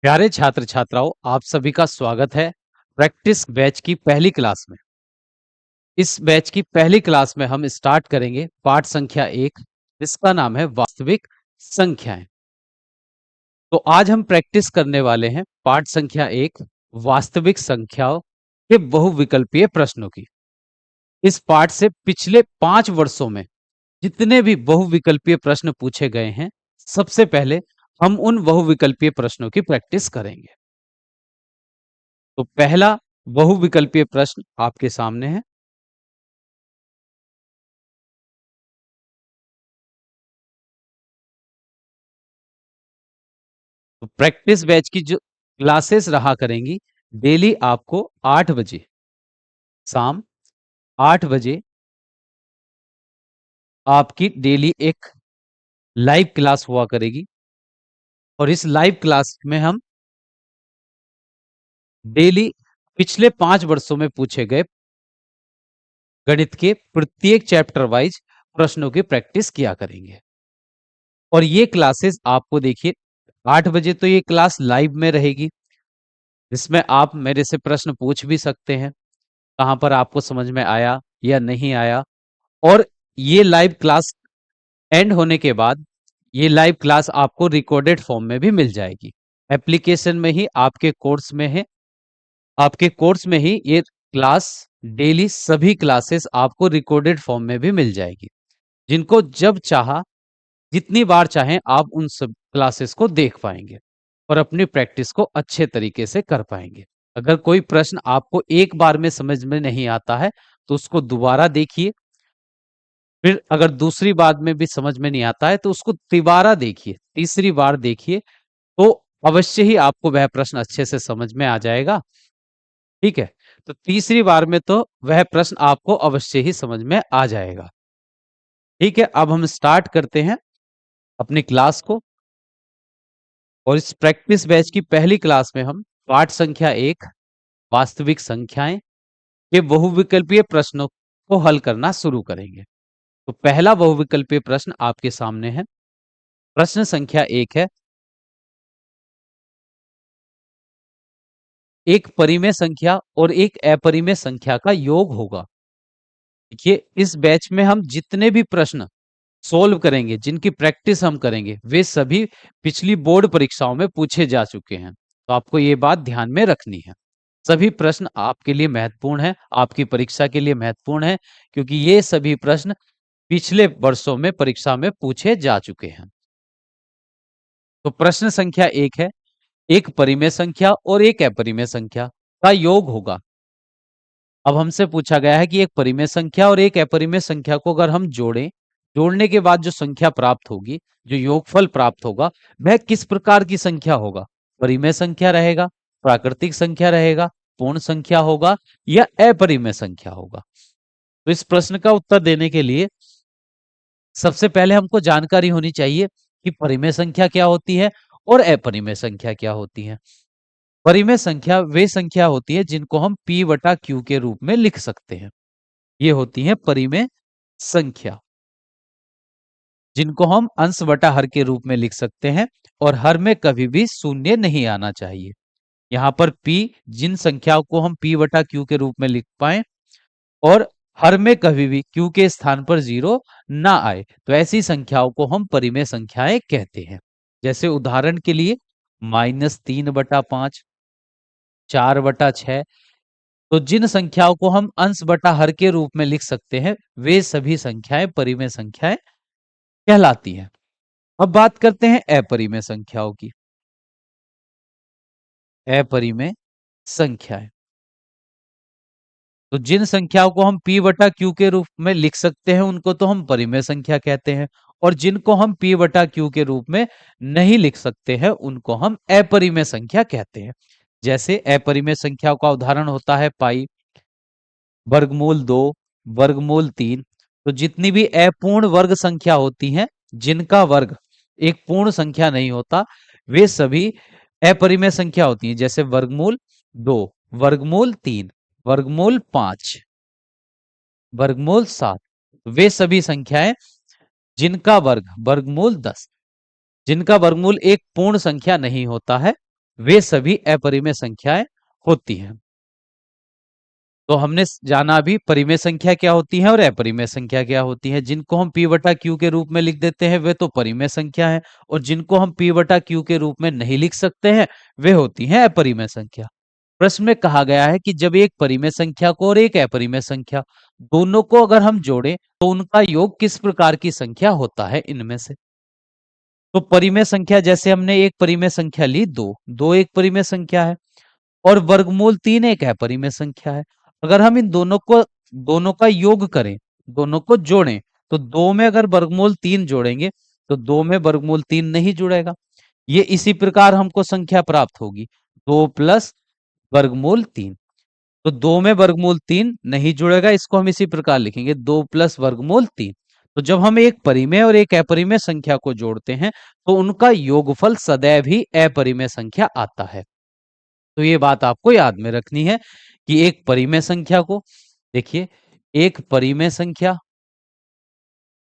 प्यारे छात्र छात्राओं, आप सभी का स्वागत है प्रैक्टिस बैच की पहली क्लास में। इस बैच की पहली क्लास में हम स्टार्ट करेंगे पाठ संख्या 1, जिसका नाम है वास्तविक संख्याएं। तो आज हम प्रैक्टिस करने वाले हैं पाठ संख्या 1, वास्तविक संख्याओं के बहुविकल्पीय प्रश्नों की। इस पाठ से पिछले 5 वर्षों में जितने भी बहुविकल्पीय प्रश्न पूछे गए हैं, सबसे पहले हम उन बहुविकल्पीय प्रश्नों की प्रैक्टिस करेंगे। तो पहला बहुविकल्पीय प्रश्न आपके सामने है। तो प्रैक्टिस बैच की जो क्लासेस रहा करेंगी, डेली आपको 8 बजे, शाम 8 बजे आपकी डेली एक लाइव क्लास हुआ करेगी। और इस लाइव क्लास में हम डेली पिछले 5 वर्षों में पूछे गए गणित के प्रत्येक चैप्टर वाइज प्रश्नों की प्रैक्टिस किया करेंगे। और ये क्लासेस आपको देखिए 8 बजे तो ये क्लास लाइव में रहेगी, जिसमें आप मेरे से प्रश्न पूछ भी सकते हैं, कहाँ पर आपको समझ में आया या नहीं आया। और ये लाइव क्लास एंड होने के बाद ये लाइव क्लास आपको रिकॉर्डेड फॉर्म में भी मिल जाएगी। एप्लीकेशन में ही आपके कोर्स में है, आपके कोर्स में ही ये क्लास डेली सभी क्लासेस आपको रिकॉर्डेड फॉर्म में भी मिल जाएगी, जिनको जब चाहा जितनी बार चाहें आप उन सब क्लासेस को देख पाएंगे और अपनी प्रैक्टिस को अच्छे तरीके से कर पाएंगे। अगर कोई प्रश्न आपको एक बार में समझ में नहीं आता है तो उसको दोबारा देखिए, फिर अगर दूसरी बार में भी समझ में नहीं आता है तो उसको तिबारा देखिए, तीसरी बार देखिए, तो अवश्य ही आपको वह प्रश्न अच्छे से समझ में आ जाएगा। ठीक है, तो तीसरी बार में तो वह प्रश्न आपको अवश्य ही समझ में आ जाएगा। ठीक है, अब हम स्टार्ट करते हैं अपनी क्लास को। और इस प्रैक्टिस बैच की पहली क्लास में हम पाठ संख्या 1, वास्तविक संख्याएं के बहुविकल्पीय प्रश्नों को हल करना शुरू करेंगे। तो पहला बहुविकल्पीय प्रश्न आपके सामने है। प्रश्न संख्या 1 है, एक परिमेय संख्या और एक अपरिमेय संख्या का योग होगा। देखिए, इस बैच में हम जितने भी प्रश्न सोल्व करेंगे, जिनकी प्रैक्टिस हम करेंगे, वे सभी पिछली बोर्ड परीक्षाओं में पूछे जा चुके हैं। तो आपको ये बात ध्यान में रखनी है। सभी प्रश्न आपके लिए महत्वपूर्ण है, आपकी परीक्षा के लिए महत्वपूर्ण है, क्योंकि ये सभी प्रश्न पिछले वर्षों में परीक्षा में पूछे जा चुके हैं। तो प्रश्न संख्या 1 है, एक परिमेय संख्या और एक अपरिमेय संख्या का योग होगा। अब हमसे पूछा गया है कि एक परिमेय संख्या और एक अपरिमेय संख्या को अगर हम जोड़ने के बाद जो संख्या प्राप्त होगी, जो योगफल प्राप्त होगा, वह किस प्रकार की संख्या होगा? परिमेय संख्या रहेगा, प्राकृतिक संख्या रहेगा, पूर्ण संख्या होगा या अपरिमेय संख्या होगा? तो इस प्रश्न का उत्तर देने के लिए सबसे पहले हमको जानकारी होनी चाहिए कि परिमेय संख्या क्या होती है और अपरिमेय संख्या क्या होती है। परिमेय संख्या वे संख्या होती है जिनको हम p बटा q के रूप में लिख सकते हैं। ये होती है परिमेय संख्या, जिनको हम अंश बटा हर के रूप में लिख सकते हैं और हर में कभी भी शून्य नहीं आना चाहिए। यहाँ पर p, जिन संख्याओं को हम p बटा q के रूप में लिख पाए और हर में कभी भी q के स्थान पर 0 ना आए, तो ऐसी संख्याओं को हम परिमेय संख्याएं कहते हैं। जैसे उदाहरण के लिए -3/5, 4/6। तो जिन संख्याओं को हम अंश बटा हर के रूप में लिख सकते हैं, वे सभी संख्याएं परिमेय संख्याएं कहलाती हैं। अब बात करते हैं अपरिमेय संख्याओं की। अपरिमेय संख्याएं, तो जिन संख्याओं को हम p बटा q के रूप में लिख सकते हैं, उनको तो हम परिमेय संख्या कहते हैं, और जिनको हम p बटा q के रूप में नहीं लिख सकते हैं, उनको हम अपरिमेय संख्या कहते हैं। जैसे अपरिमेय संख्याओं का उदाहरण होता है पाई, वर्गमूल 2, वर्गमूल 3। तो जितनी भी अपूर्ण वर्ग संख्या होती हैं, जिनका वर्ग एक पूर्ण संख्या नहीं होता, वे सभी अपरिमेय संख्या होती हैं। जैसे वर्गमूल 2, वर्गमूल 3, वर्गमूल 5, वर्गमूल 7। वे सभी संख्याएं जिनका वर्ग वर्गमूल 10, जिनका वर्गमूल एक पूर्ण संख्या नहीं होता है, वे सभी अपरिमेय संख्याएं होती हैं। तो हमने जाना अभी परिमेय संख्या क्या होती है और अपरिमेय संख्या क्या होती है। जिनको हम p बटा क्यू के रूप में लिख देते हैं वे तो परिमेय संख्या है, और जिनको हम p बटा क्यू के रूप में नहीं लिख सकते हैं वे होती हैं अपरिमेय संख्या। प्रश्न में कहा गया है कि जब एक परिमेय संख्या को और एक अपरिमेय संख्या दोनों को अगर हम जोड़ें तो उनका योग किस प्रकार की संख्या होता है इनमें से। तो परिमेय संख्या, जैसे हमने एक परिमेय संख्या ली दो, दो एक परिमेय संख्या है, और वर्गमूल तीन एक अपरिमेय संख्या है। अगर हम इन दोनों का योग करें, दोनों को जोड़ें, तो दो में अगर वर्गमूल तीन जोड़ेंगे तो दो में वर्गमूल तीन नहीं जुड़ेगा। ये इसी प्रकार हमको संख्या प्राप्त होगी, दो प्लस वर्गमूल तीन। तो दो में वर्गमूल तीन नहीं जुड़ेगा, इसको हम इसी प्रकार लिखेंगे, दो प्लस वर्गमूल तीन। तो जब हम एक परिमेय और एक अपरिमेय संख्या को जोड़ते हैं तो उनका योगफल सदैव ही अपरिमेय संख्या आता है। तो ये बात आपको याद में रखनी है कि एक परिमेय संख्या को, देखिए, एक परिमेय संख्या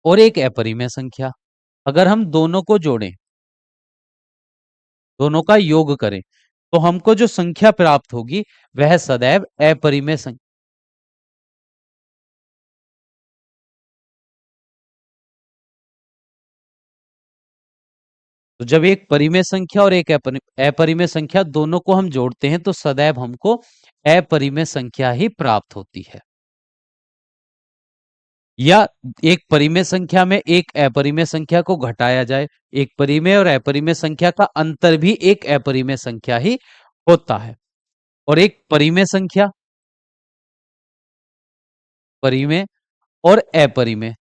और एक अपरिमेय संख्या अगर हम दोनों को जोड़ें, दोनों का योग करें, तो हमको जो संख्या प्राप्त होगी वह सदैव अपरिमेय संख्या। तो जब एक परिमेय संख्या और एक अपरिमेय संख्या दोनों को हम जोड़ते हैं तो सदैव हमको अपरिमेय संख्या ही प्राप्त होती है। या एक परिमेय संख्या में एक अपरिमेय संख्या को घटाया जाए, एक परिमेय और अपरिमेय संख्या का अंतर भी एक अपरिमेय संख्या ही होता है। और एक परिमेय संख्या, परिमेय और अपरिमेय,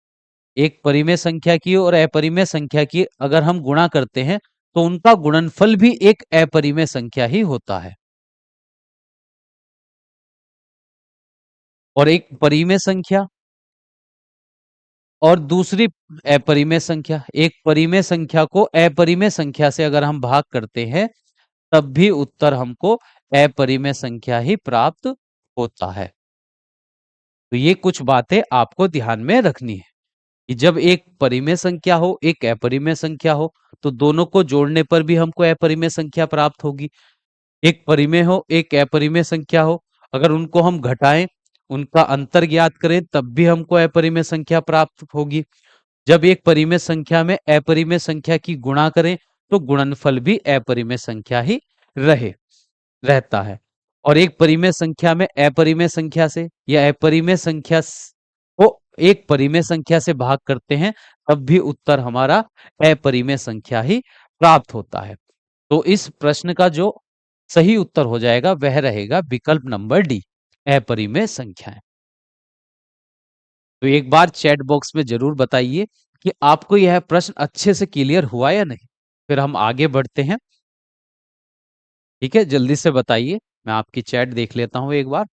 एक परिमेय संख्या की और अपरिमेय संख्या की अगर हम गुणा करते हैं तो उनका गुणनफल भी एक अपरिमेय संख्या ही होता है। और एक परिमेय संख्या और दूसरी अपरिमेय संख्या, एक परिमेय संख्या को अपरिमेय संख्या से अगर हम भाग करते हैं तब भी उत्तर हमको अपरिमेय संख्या ही प्राप्त होता है। तो ये कुछ बातें आपको ध्यान में रखनी है कि जब एक परिमेय संख्या हो एक अपरिमेय संख्या हो तो दोनों को जोड़ने पर भी हमको अपरिमेय संख्या प्राप्त होगी। एक परिमेय हो एक अपरिमेय संख्या हो, अगर उनको हम घटाएं, उनका अंतर ज्ञात करें तब भी हमको अपरिमेय संख्या प्राप्त होगी। जब एक परिमेय संख्या में अपरिमेय संख्या की गुणा करें तो गुणनफल भी अपरिमेय संख्या ही रहता है। और एक परिमेय संख्या में अपरिमेय संख्या से या अपरिमेय संख्या को एक परिमेय संख्या से भाग करते हैं तब भी उत्तर हमारा अपरिमेय संख्या ही प्राप्त होता है। तो इस प्रश्न का जो सही उत्तर हो जाएगा वह रहेगा विकल्प नंबर डी, अपरिमेय संख्याएं। तो एक बार चैट बॉक्स में जरूर बताइए कि आपको यह प्रश्न अच्छे से क्लियर हुआ या नहीं। फिर हम आगे बढ़ते हैं। ठीक है, जल्दी से बताइए, मैं आपकी चैट देख लेता हूं एक बार।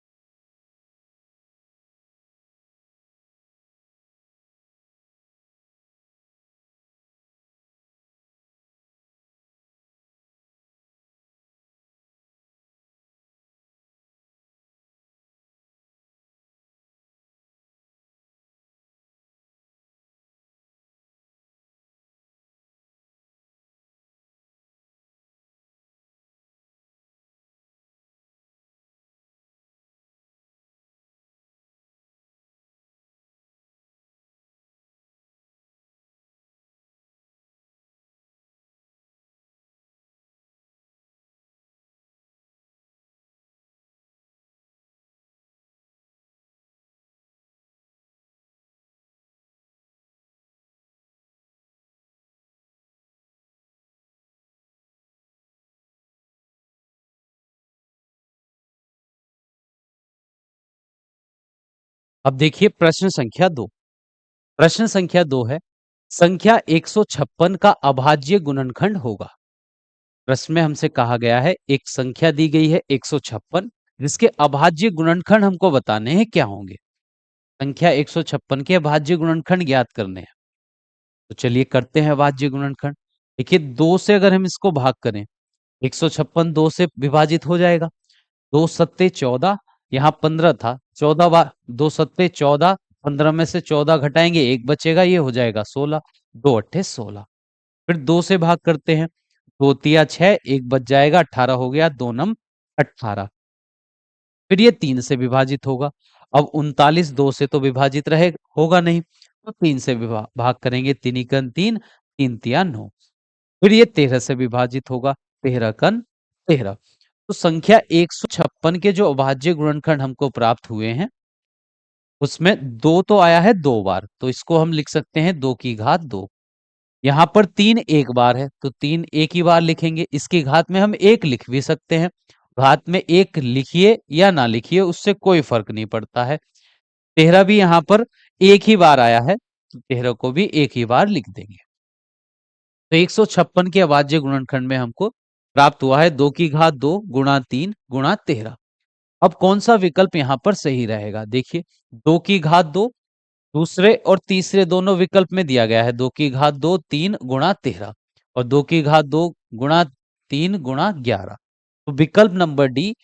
अब देखिए प्रश्न संख्या दो। प्रश्न संख्या दो है, संख्या 156 का अभाज्य गुणनखंड होगा। प्रश्न में हमसे कहा गया है एक संख्या दी गई है 156, जिसके अभाज्य गुणनखंड हमको बताने हैं क्या होंगे। संख्या 156 के अभाज्य गुणनखंड ज्ञात करने हैं। तो चलिए करते हैं अभाज्य गुणनखंड। देखिए दो से अगर हम इसको भाग करें, 156 दो से विभाजित हो जाएगा, दो सत्ते 14, यहाँ 15 था, 14 बार, दो सत्ते 14, 15 में से 14 घटाएंगे एक बचेगा, ये हो जाएगा 16, दो अट्ठे 16। फिर दो से भाग करते हैं, दो तिया 6, एक बच जाएगा, 18 हो गया, 2 नम 18। फिर ये 3 से विभाजित होगा। अब 39 2 से तो विभाजित रहे होगा नहीं, तो 3 से भाग करेंगे, 3 एकन 3, 3 तिया 9। फिर ये 13 से विभाजित होगा, 13 कन 13। तो संख्या 156 के जो अभाज्य गुणनखंड हमको प्राप्त हुए हैं, उसमें 2 तो आया है 2 बार, तो इसको हम लिख सकते हैं 2 की घात 2। यहाँ पर 3 एक बार है, तो 3 एक ही बार लिखेंगे। इसकी घात में हम 1 लिख भी सकते हैं। घात में 1 लिखिए या ना लिखिए, उससे कोई फर्क नहीं पड़ता है। 13 भी यहाँ पर एक ही बार आया है, तो 13 को भी एक ही बार लिख देंगे। तो 156 के अभाज्य गुणनखंड में हमको प्राप्त हुआ है 2 की घात 2 गुणा 3 गुणा 13। अब कौन सा विकल्प यहाँ पर सही रहेगा? देखिए, 2 की घात 2 दूसरे और तीसरे दोनों विकल्प में दिया गया है, 2 की घात 2 3 गुणा 13 और 2 की घात 2 गुणा 3 गुणा 11। तो विकल्प नंबर बी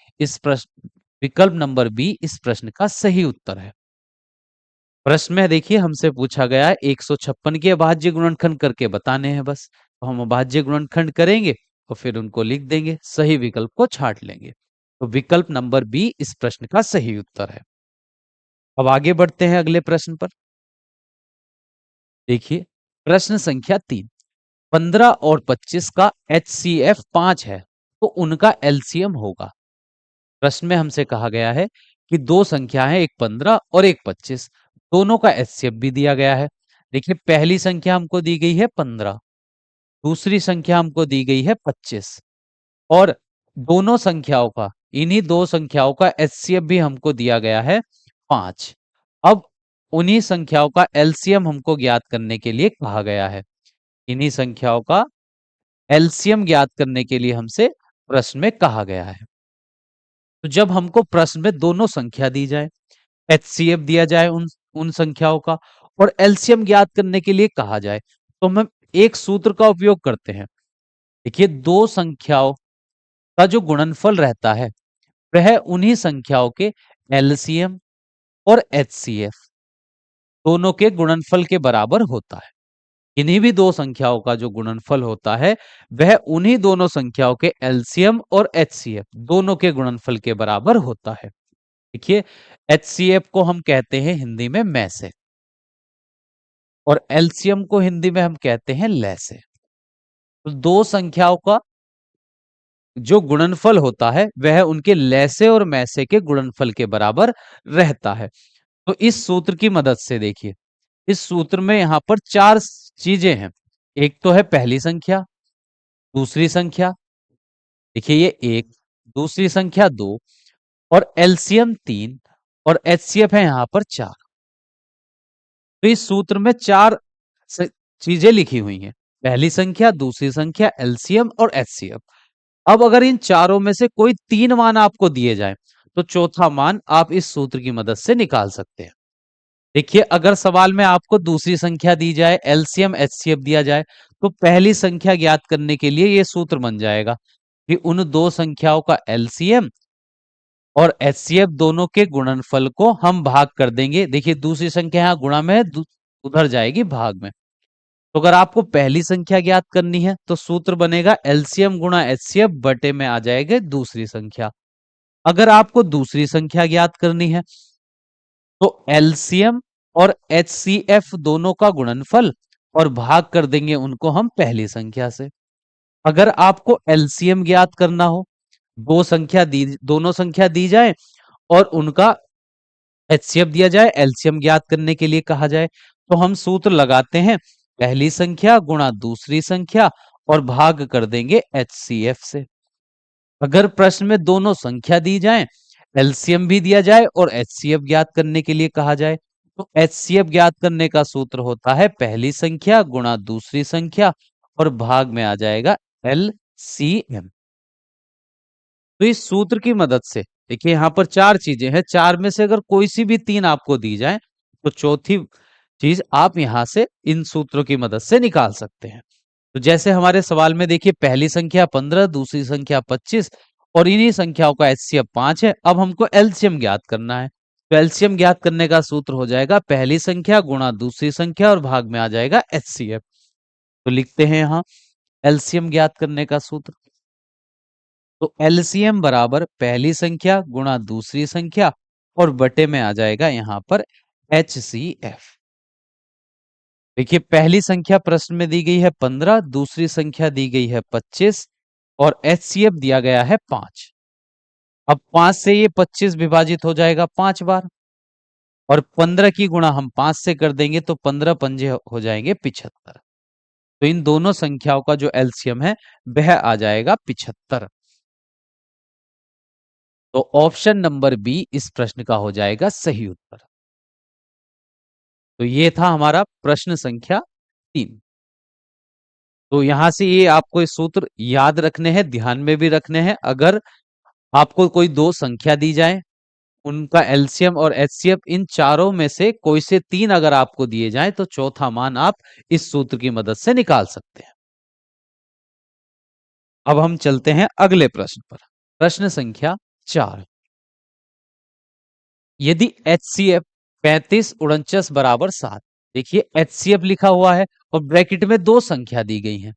इस प्रश्न का सही उत्तर है। प्रश्न में देखिए हमसे पूछा गया है 156 के अभाज्य गुणनखंड करके बताने हैं बस। तो हम अभाज्य गुणनखंड करेंगे और फिर उनको लिख देंगे, सही विकल्प को छांट लेंगे। तो विकल्प नंबर बी इस प्रश्न का सही उत्तर है। अब आगे बढ़ते हैं अगले प्रश्न पर। देखिए, प्रश्न संख्या 3, 15 और 25 का HCF 5 है, तो उनका एलसीएम होगा। प्रश्न में हमसे कहा गया है कि दो संख्या है, एक 15 और एक 25, दोनों का एचसीएफ भी दिया गया है। देखिए, पहली संख्या हमको दी गई है 15, दूसरी संख्या हमको दी गई है 25 और दोनों संख्याओं का, इन्हीं दो संख्याओं का एचसीएफ भी हमको दिया गया है 5। अब उन्हीं संख्याओं का एलसीएम हमको ज्ञात करने के लिए कहा गया है। इन्हीं संख्याओं का एलसीएम ज्ञात करने के लिए हमसे प्रश्न में कहा गया है। तो जब हमको प्रश्न में दोनों संख्या दी जाए, एचसीएफ दिया जाए उन उन संख्याओं का और एलसीएम ज्ञात करने के लिए कहा जाए, तो हम एक सूत्र का उपयोग करते हैं। देखिए, दो संख्याओं का जो गुणनफल रहता है, वह उन्हीं संख्याओं के एलसीएम और एचसीएफ दोनों के गुणनफल के बराबर होता है। इन्हीं भी दो संख्याओं का जो गुणनफल होता है, वह उन्हीं दोनों संख्याओं के एलसीएम और एचसीएफ दोनों के गुणनफल के बराबर होता है। देखिए, एचसीएफ को हम कहते हैं हिंदी में में से और एलसीएम को हिंदी में हम कहते हैं ले से। तो दो संख्याओं का जो गुणनफल होता है, वह उनके ले से और में से के गुणनफल के बराबर रहता है। तो इस सूत्र की मदद से देखिए, इस सूत्र में यहां पर चार चीजें हैं। एक तो है पहली संख्या, दूसरी संख्या, देखिए ये एक, दूसरी संख्या 2 और एलसीएम 3 और एचसीएफ है यहां पर 4। तो इस सूत्र में चार चीजें लिखी हुई हैं, पहली संख्या, दूसरी संख्या, एलसीएम और एचसीएफ। अब अगर इन चारों में से कोई तीन मान आपको दिए जाए, तो चौथा मान आप इस सूत्र की मदद से निकाल सकते हैं। देखिए, अगर सवाल में आपको दूसरी संख्या दी जाए, एलसीएम एचसीएफ दिया जाए, तो पहली संख्या ज्ञात करने के लिए यह सूत्र बन जाएगा कि उन दो संख्याओं का एलसीएम और एचसीएफ दोनों के गुणनफल को हम भाग कर देंगे। देखिए, दूसरी संख्या यहां गुणा में है, उधर जाएगी भाग में। तो अगर आपको पहली संख्या ज्ञात करनी है, तो सूत्र बनेगा एलसीएम गुणा एचसीएफ बटे में आ जाएगा दूसरी संख्या। अगर आपको दूसरी संख्या ज्ञात करनी है, तो एलसीएम और एचसीएफ दोनों का गुणनफल और भाग कर देंगे उनको हम पहली संख्या से। अगर आपको एलसीएम ज्ञात करना हो, दोनों संख्या दी जाए और उनका एचसीएफ दिया जाए, एलसीएम ज्ञात करने के लिए कहा जाए, तो हम सूत्र लगाते हैं पहली संख्या गुणा दूसरी संख्या और भाग कर देंगे एचसीएफ से। अगर प्रश्न में दोनों संख्या दी जाए, एलसीएम भी दिया जाए और एचसीएफ ज्ञात करने के लिए कहा जाए, तो एचसीएफ ज्ञात करने का सूत्र होता है पहली संख्या गुणा दूसरी संख्या और भाग में आ जाएगा एलसीएम। तो इस सूत्र की मदद से देखिए, यहां पर चार चीजें हैं, चार में से अगर कोई सी भी तीन आपको दी जाए, तो चौथी चीज आप यहां से इन सूत्रों की मदद से निकाल सकते हैं। तो जैसे हमारे सवाल में देखिए, पहली संख्या 15, दूसरी संख्या 25 और इन्हीं संख्याओं का एचसीएफ 5 है। अब हमको एलसीएम ज्ञात करना है, तो एलसीएम ज्ञात करने का सूत्र हो जाएगा पहली संख्या गुणा दूसरी संख्या और भाग में आ जाएगा एचसीएफ। तो लिखते हैं यहां एलसीएम ज्ञात करने का सूत्र। तो एलसीएम बराबर पहली संख्या गुणा दूसरी संख्या और बटे में आ जाएगा यहां पर HCF। देखिए पहली संख्या प्रश्न में दी गई है 15, दूसरी संख्या दी गई है 25 और HCF दिया गया है 5। अब 5 से ये 25 विभाजित हो जाएगा 5 बार और 15 की गुणा हम 5 से कर देंगे तो 15 पंजे हो जाएंगे 75। तो इन दोनों संख्याओं का जो एलसीएम है वह आ जाएगा 75। तो ऑप्शन नंबर बी इस प्रश्न का हो जाएगा सही उत्तर। तो ये था हमारा प्रश्न संख्या 3। तो यहां से ये आपको ये सूत्र याद रखने हैं, ध्यान में भी रखने हैं। अगर आपको कोई दो संख्या दी जाए, उनका एलसीएम और एचसीएफ इन चारों में से कोई से तीन अगर आपको दिए जाए तो चौथा मान आप इस सूत्र की मदद से निकाल सकते हैं। अब हम चलते हैं अगले प्रश्न पर। प्रश्न संख्या 4। यदि HCF 35 बराबर 7, देखिए HCF लिखा हुआ है और ब्रैकेट में दो संख्या दी गई है।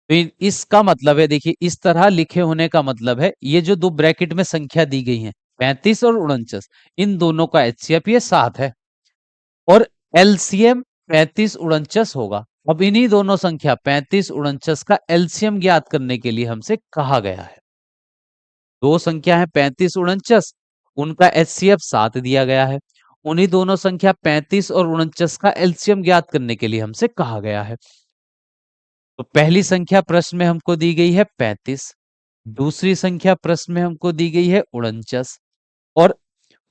तो इसका मतलब है, देखिए इस तरह लिखे होने का मतलब है ये जो दो ब्रैकेट में संख्या दी गई है 35 और 49, इन दोनों का HCF ये 7 है और LCM 35 49 होगा। अब इन्हीं दोनों संख्या 35 49 का एलसीएम ज्ञात करने के लिए हमसे कहा गया है। दो संख्या है 35 49, उनका HCF 7 दिया गया है। उन्हीं दोनों संख्या 35 और 49 का एलसीएम ज्ञात करने के लिए हमसे कहा गया है। तो पहली संख्या प्रश्न में हमको दी गई है 35, दूसरी संख्या प्रश्न में हमको दी गई है 49 और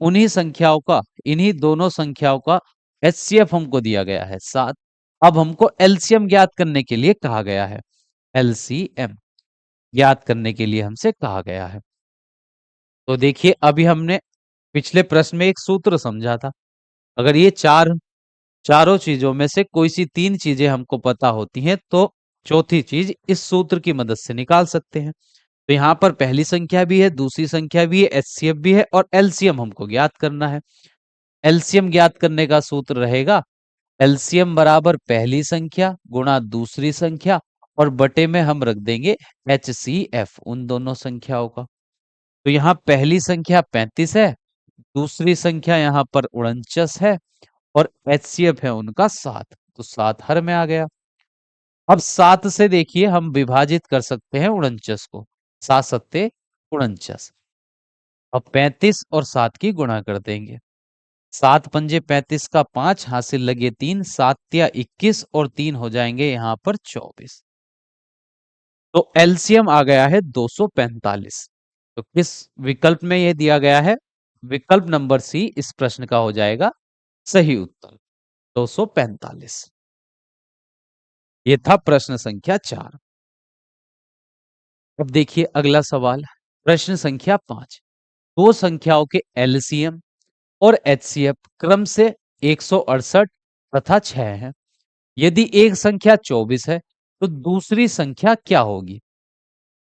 उन्हीं संख्याओं का, इन्हीं दोनों संख्याओं का HCF हमको दिया गया है 7। अब हमको एलसीएम ज्ञात करने के लिए कहा गया है। एलसीएम ज्ञात करने के लिए हमसे कहा गया है। तो देखिए अभी हमने पिछले प्रश्न में एक सूत्र समझा था। अगर ये चारों चीजों में से कोई सी तीन चीजें हमको पता होती हैं तो चौथी चीज इस सूत्र की मदद से निकाल सकते हैं। तो यहाँ पर पहली संख्या भी है, दूसरी संख्या भी है, एचसीएफ भी है और एलसीएम हमको ज्ञात करना है। एलसीएम ज्ञात करने का सूत्र रहेगा एलसीएम बराबर पहली संख्या गुणा दूसरी संख्या और बटे में हम रख देंगे HCF उन दोनों संख्याओं का। तो यहाँ पहली संख्या 35 है, दूसरी संख्या यहाँ पर 49 है और HCF है उनका 7। तो 7 हर में आ गया। अब 7 से देखिए हम विभाजित कर सकते हैं 49 को। 7 सत्ते 49। अब 35 और 7 की गुणा कर देंगे। 7 पंजे 35 का 5, हासिल लगे 3, 7 या 21 और 3 हो जाएंगे यहाँ पर 24। तो एलसीएम आ गया है 245। तो किस विकल्प में यह दिया गया है? विकल्प नंबर सी इस प्रश्न का हो जाएगा सही उत्तर 245। ये था प्रश्न संख्या 4। अब देखिए अगला सवाल, प्रश्न संख्या 5। दो संख्याओं के एलसीएम और एचसीएफ क्रम से 168 तथा 6 है। यदि एक संख्या 24 है तो दूसरी संख्या क्या होगी?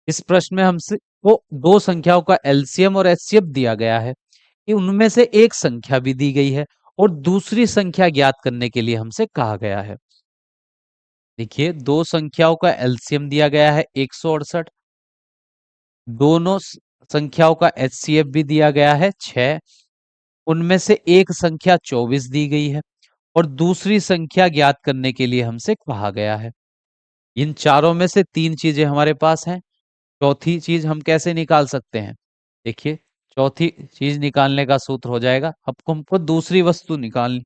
इस प्रश्न में हमसे को दो संख्याओं का एलसीएम और एचसीएफ दिया गया है कि उनमें से एक संख्या भी दी गई है और दूसरी संख्या ज्ञात करने के लिए हमसे कहा गया है। देखिए दो संख्याओं का एलसीएम दिया गया है 168, दोनों संख्याओं का एचसीएफ भी दिया गया है 6, उनमें से एक संख्या 24 दी गई है और दूसरी संख्या ज्ञात करने के लिए हमसे कहा गया है। इन चारों में से तीन चीजें हमारे पास हैं, चौथी चीज हम कैसे निकाल सकते हैं? देखिए चौथी चीज निकालने का सूत्र हो जाएगा, अब हमको दूसरी वस्तु निकालनी,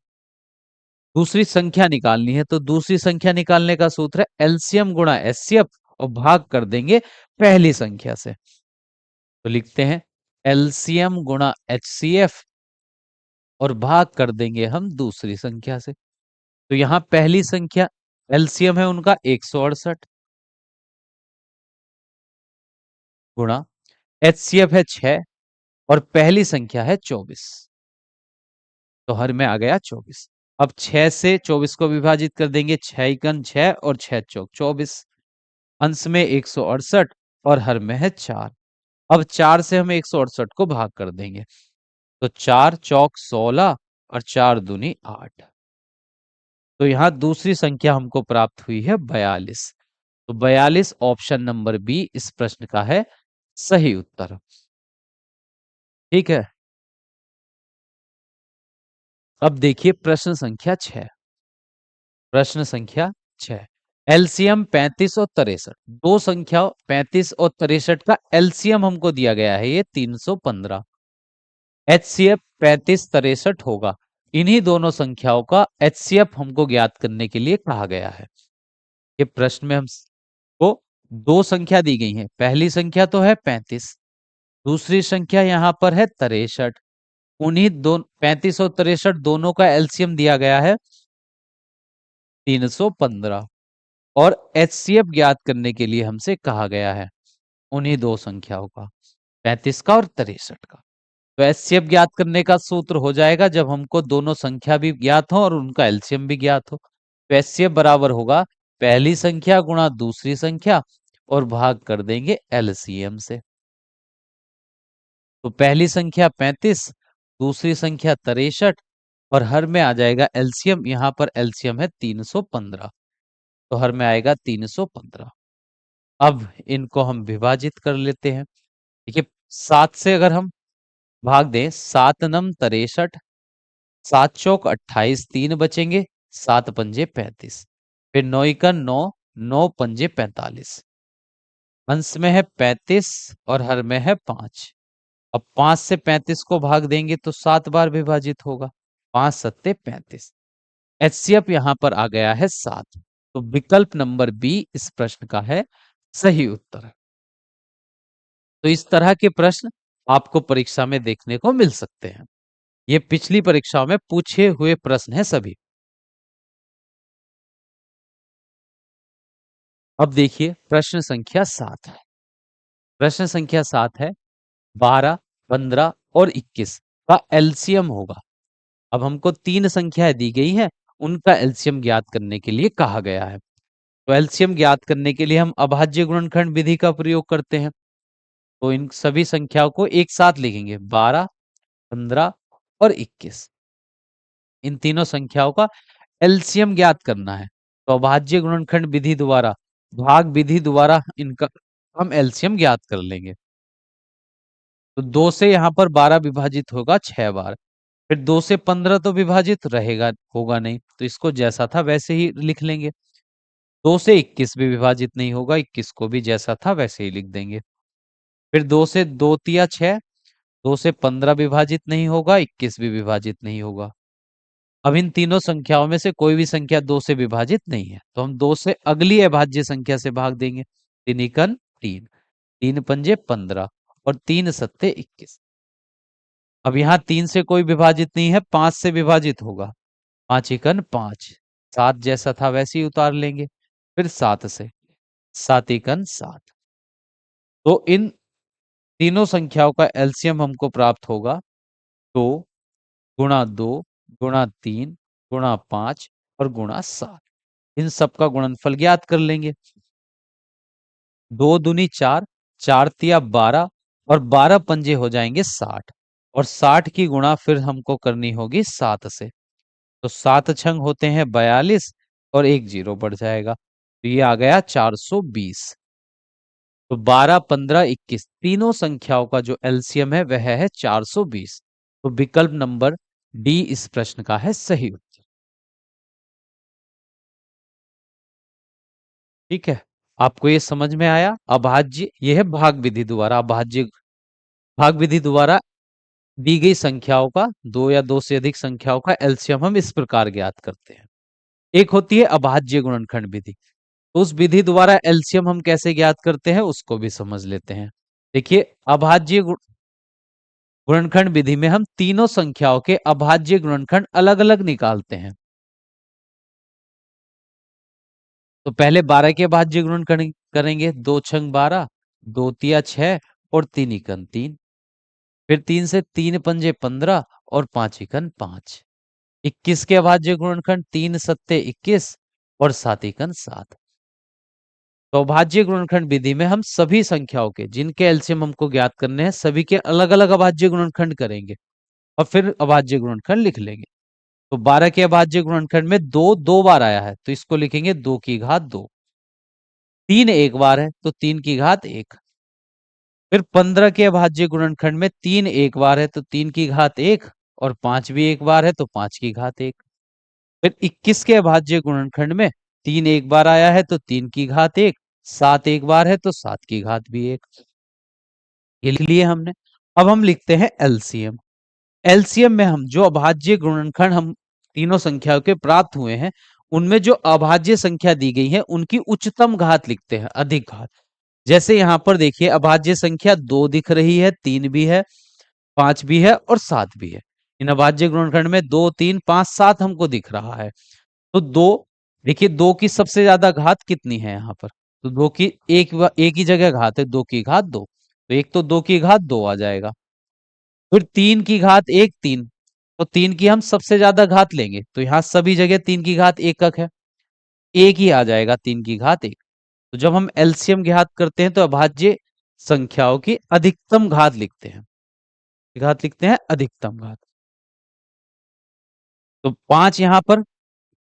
दूसरी संख्या निकालनी है। तो दूसरी संख्या निकालने का सूत्र है एलसीएम गुणा एचसीएफ और भाग कर देंगे पहली संख्या से। तो लिखते हैं एलसीएम गुणा एचसीएफ और भाग कर देंगे हम दूसरी संख्या से। तो यहां पहली संख्या एलसीएम है उनका 168 गुणा एचसीएफ है 6 और पहली संख्या है 24। तो हर में आ गया 24। अब 6 से 24 को विभाजित कर देंगे, 6 एकन 6 और 6 चौक 24, अंश में 168 और हर में है 4। अब 4 से हम 168 को भाग कर देंगे, तो 4 चौक 16 और 4 दूनी 8। तो यहां दूसरी संख्या हमको प्राप्त हुई है 42। तो 42 ऑप्शन नंबर बी इस प्रश्न का है सही उत्तर। ठीक है। अब देखिए प्रश्न संख्या 6। प्रश्न संख्या 6। एलसीएम 35 और 63, दो संख्या 35 और 63 का एलसीएम हमको दिया गया है ये 315। एचसीएफ 35 63 होगा। इन्हीं दोनों संख्याओं का एचसीएफ हमको ज्ञात करने के लिए कहा गया है। ये प्रश्न में हमको दो संख्या दी गई है। पहली संख्या तो है 35, दूसरी संख्या यहां पर है 63। उन्हीं दो 35 और 63 दोनों का एलसीएम दिया गया है 315। और एचसीएफ ज्ञात करने के लिए हमसे कहा गया है उन्हीं दो संख्याओं का, 35 का और 63 का। तो एचसीएफ ज्ञात करने का सूत्र हो जाएगा जब हमको दोनों संख्या भी ज्ञात हो और उनका एलसीएम भी ज्ञात हो। तो एचसीएफ बराबर होगा पहली संख्या गुणा दूसरी संख्या और भाग कर देंगे एलसीएम से। तो पहली संख्या 35, दूसरी संख्या 63 और हर में आ जाएगा एलसीएम। यहां पर एलसीएम है 315, तो हर में आएगा 315। अब इनको हम विभाजित कर लेते हैं। देखिए 7 से अगर हम भाग दें, 7 नम 63, 7 चौक 28, 3 बचेंगे, 7 पंजे 35, फिर 9 का 9, 9 पंजे 45। अंश में है 35 और हर में है 5। अब 5 से 35 को भाग देंगे तो 7 बार विभाजित होगा, 5 सत्ते 35। एचसीएफ यहां पर आ गया है 7। तो विकल्प नंबर बी इस प्रश्न का है सही उत्तर। तो इस तरह के प्रश्न आपको परीक्षा में देखने को मिल सकते हैं। ये पिछली परीक्षाओं में पूछे हुए प्रश्न हैं सभी। अब देखिए प्रश्न संख्या 7 है। प्रश्न संख्या 7 है 12, 15 और 21 का एलसीएम होगा। अब हमको तीन संख्याएं दी गई हैं, उनका एलसीएम ज्ञात करने के लिए कहा गया है। तो एलसीएम ज्ञात करने के लिए हम अभाज्य गुणनखंड विधि का प्रयोग करते हैं। तो इन सभी संख्याओं को एक साथ लिखेंगे, 12, 15 और 21। इन तीनों संख्याओं का एलसीएम ज्ञात करना है। तो अभाज्य गुणनखंड विधि द्वारा, भाग विधि द्वारा इनका हम एलसीएम ज्ञात कर लेंगे। तो 2 से यहां पर 12 विभाजित होगा 6 बार। फिर 2 से 15 तो विभाजित रहेगा, होगा नहीं, तो इसको जैसा था वैसे ही लिख लेंगे। 2 से 21 भी विभाजित नहीं होगा, 21 को भी जैसा था वैसे ही लिख देंगे। फिर 2 से 2 तिया 6, 2 से 15 विभाजित नहीं होगा, 21 भी विभाजित नहीं होगा। अब इन तीनों संख्याओं में से कोई भी संख्या 2 से विभाजित नहीं है, तो हम 2 से अगली अभाज्य संख्या से भाग देंगे। 3 एकन 3, 3 पंजे 15 और 3 सत्ते 21। अब यहाँ 3 से कोई विभाजित नहीं है, 5 से विभाजित होगा, 5 एकन 5, 7 जैसा था वैसे ही उतार लेंगे। फिर 7 से, 7 एकन 7। तो इन तीनों संख्याओं का एलसीएम हमको प्राप्त होगा 2 गुणा 2 गुणा 3 गुणा 5 और गुणा 7। इन सब का गुणनफल ज्ञात कर लेंगे। 2 दूनी 4, 4 तिया 12 और 12 पंजे हो जाएंगे 60। और 60 की गुणा फिर हमको करनी होगी 7 से। तो 7 छंग होते हैं 42 और एक जीरो बढ़ जाएगा, तो ये आ गया 420। तो 12, 15, 21 तीनों संख्याओं का जो एलसीएम है वह है 420। तो विकल्प नंबर डी इस प्रश्न का है सही उत्तर। ठीक है, आपको ये समझ में आया। अभाज्य, यह है भाग विधि द्वारा, अभाज्य भाग विधि द्वारा दी गई संख्याओं का, दो या दो से अधिक संख्याओं का एलसीएम हम इस प्रकार ज्ञात करते हैं। एक होती है अभाज्य गुणनखंड विधि। उस विधि द्वारा एलसीएम हम कैसे ज्ञात करते हैं उसको भी समझ लेते हैं। देखिए अभाज्य गुणनखंड विधि में हम तीनों संख्याओं के अभाज्य गुणनखंड अलग अलग निकालते हैं। तो पहले 12 के अभाज्य गुणनखंड करेंगे, 2 छंग 12, 2 तिया 6 और 3 इकन 3। फिर 3 से 3 पंजे 15 और 5 इकन 5। 21 के अभाज्य गुणनखंड 3 सत्ते 21 और 7 एकन 7। तो अभाज्य गुणनखंड विधि में हम सभी संख्याओं के जिनके एलसीएम हमको ज्ञात करने हैं सभी के अलग अलग अभाज्य गुणनखंड करेंगे और फिर अभाज्य गुणनखंड लिख लेंगे। तो 12 के अभाज्य गुणनखंड में 2 दो बार आया है, तो इसको लिखेंगे 2 की घात 2। तीन एक बार है तो 3 की घात 1। फिर 15 के अभाज्य गुणनखंड में 3 एक बार है तो 3 की घात 1, और 5 भी एक बार है तो 5 की घात 1। फिर 21 के अभाज्य गुणनखंड में 3 एक बार आया है तो 3 की घात 1, 7 एक बार है तो 7 की घात भी 1। ये लिख लिए हमने। अब हम लिखते हैं एलसीएम। एलसीएम में हम जो अभाज्य गुणनखंड हम तीनों संख्याओं के प्राप्त हुए हैं, उनमें जो अभाज्य संख्या दी गई है उनकी उच्चतम घात लिखते हैं, अधिक घात। जैसे यहां पर देखिए अभाज्य संख्या 2 दिख रही है, 3 भी है, 5 भी है और 7 भी है। इन अभाज्य गुणनखंड में 2, 3, 5, 7 हमको दिख रहा है। तो 2, देखिए 2 की सबसे ज्यादा घात कितनी है यहाँ पर? तो 2 की एक ही जगह घात है, 2 की घात 2, तो एक तो 2 की घात 2 आ जाएगा। फिर 3 की घात 1, 3, तो 3 की हम सबसे ज्यादा घात लेंगे तो यहाँ सभी जगह 3 की घात 1 है, एक ही आ जाएगा 3 की घात 1। तो जब हम एलसीएम घात करते हैं तो अभाज्य संख्याओं की अधिकतम घात लिखते हैं। घात लिखते हैं अधिकतम घात। तो 5 यहां पर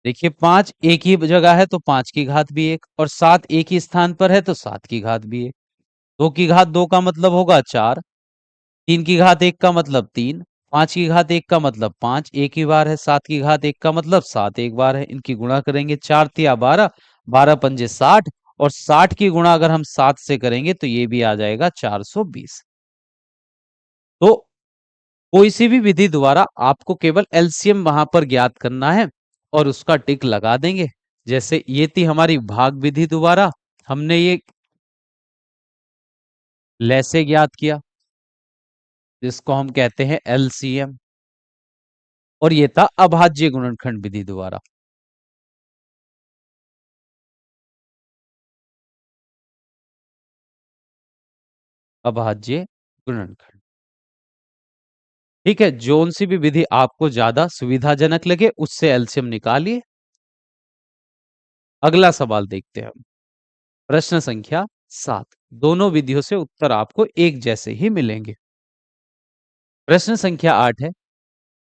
देखिए, 5 एक ही जगह है तो 5 की घात भी 1, और 7 एक ही स्थान पर है तो 7 की घात भी 1। 2 की घात 2 का मतलब होगा 4, 3 की घात 1 का मतलब 3, 5 की घात 1 का मतलब 5 एक ही बार है, 7 की घात 1 का मतलब 7 एक बार है। इनकी गुणा करेंगे, 4 तिया 12, 12 पंजे 60, और 60 की गुणा अगर हम 7 से करेंगे तो ये भी आ जाएगा 420। तो कोई सी भी विधि द्वारा आपको केवल एलसीएम वहां पर ज्ञात करना है और उसका टिक लगा देंगे। जैसे ये थी हमारी भाग विधि द्वारा हमने ये लैसे ज्ञात किया, जिसको हम कहते हैं एलसीएम। और ये था अभाज्य गुणनखंड विधि द्वारा। अभाज्य गुणनखंड। ठीक है, जोन सी भी विधि आपको ज्यादा सुविधाजनक लगे उससे एलसीएम निकालिए। अगला सवाल देखते हैं हम। प्रश्न संख्या 7। दोनों विधियों से उत्तर आपको एक जैसे ही मिलेंगे। प्रश्न संख्या 8 है,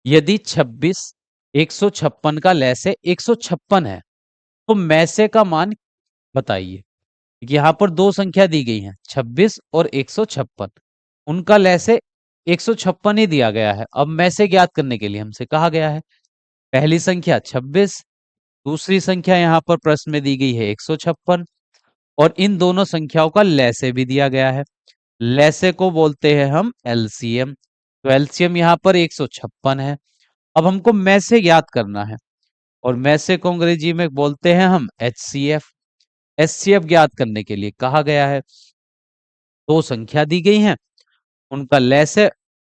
यदि 26 156 का लैसे 156 है तो मैसे का मान बताइए। यहां पर दो संख्या दी गई हैं, 26 और 156। उनका लैसे 156 ही दिया गया है। अब मैसे ज्ञात करने के लिए हमसे कहा गया है पहली संख्या 26, दूसरी संख्या यहां पर प्रश्न में दी गई है 156, और इन दोनों संख्याओं का लैसे भी दिया गया है। लैसे को बोलते हैं हम एलसीएम। तो एलसीएम यहां पर 156 है। अब हमको मैसे ज्ञात करना है, और मैसे को अंग्रेजी में बोलते हैं हम एचसीएफ। एचसीएफ ज्ञात करने के लिए कहा गया है दो संख्या दी गई हैं, उनका लैसे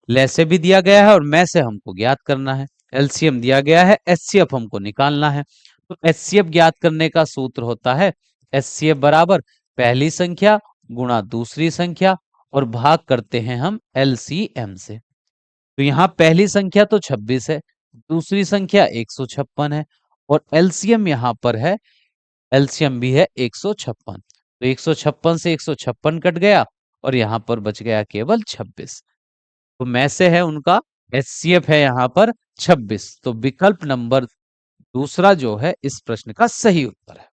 लैसे भी दिया गया है और मैसे हमको ज्ञात करना है। एलसीएम दिया गया है, एचसीएफ हमको निकालना है। तो एचसीएफ ज्ञात करने का सूत्र होता है एचसीएफ बराबर पहली संख्या गुणा दूसरी संख्या और भाग करते हैं हम एलसीएम से। तो यहाँ पहली संख्या तो 26 है, दूसरी संख्या 156 है, और एलसीएम यहाँ पर है, एलसीएम भी है 156। तो 156 से 156 कट गया और यहाँ पर बच गया केवल 26। तो में से है उनका एचसीएफ है यहाँ पर 26। तो विकल्प नंबर दूसरा जो है इस प्रश्न का सही उत्तर है।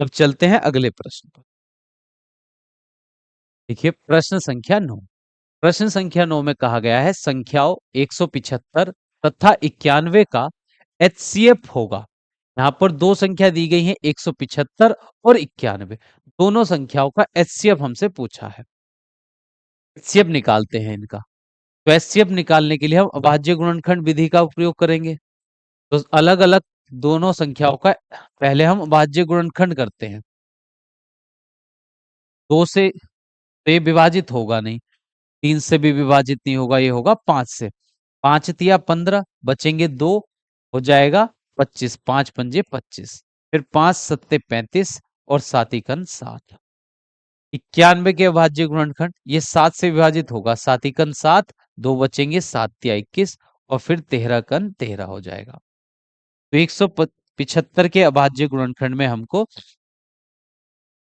अब चलते हैं अगले प्रश्न पर। देखिए प्रश्न संख्या 9। प्रश्न संख्या 9 में कहा गया है संख्याओं 175 तथा 91 का एचसीएफ होगा। यहाँ पर दो संख्या दी गई है 175 और 91, दोनों संख्याओं का एचसीएफ हमसे पूछा है। एचसीएफ निकालते हैं इनका। तो एचसीएफ निकालने के लिए हम अभाज्य गुणनखंड विधि का उपयोग करेंगे। तो अलग अलग दोनों संख्याओं का पहले हम अभाज्य गुणनखंड करते हैं। 2 से तो ये विभाजित होगा नहीं, 3 से भी विभाजित नहीं होगा, ये होगा 5 से। 5 तिया 15, बचेंगे 2, हो जाएगा 25, 5 पंजे 25, फिर 5 सत्ते 35 और 7 एकन 7। 91 के अभाज्य गुणनखंड ये 7 से विभाजित होगा, 7 एकन 7, 2 बचेंगे, 7 तिया 21 और फिर 13 कन 13 हो जाएगा। तो 175 के अभाज्य गुणनखंड में हमको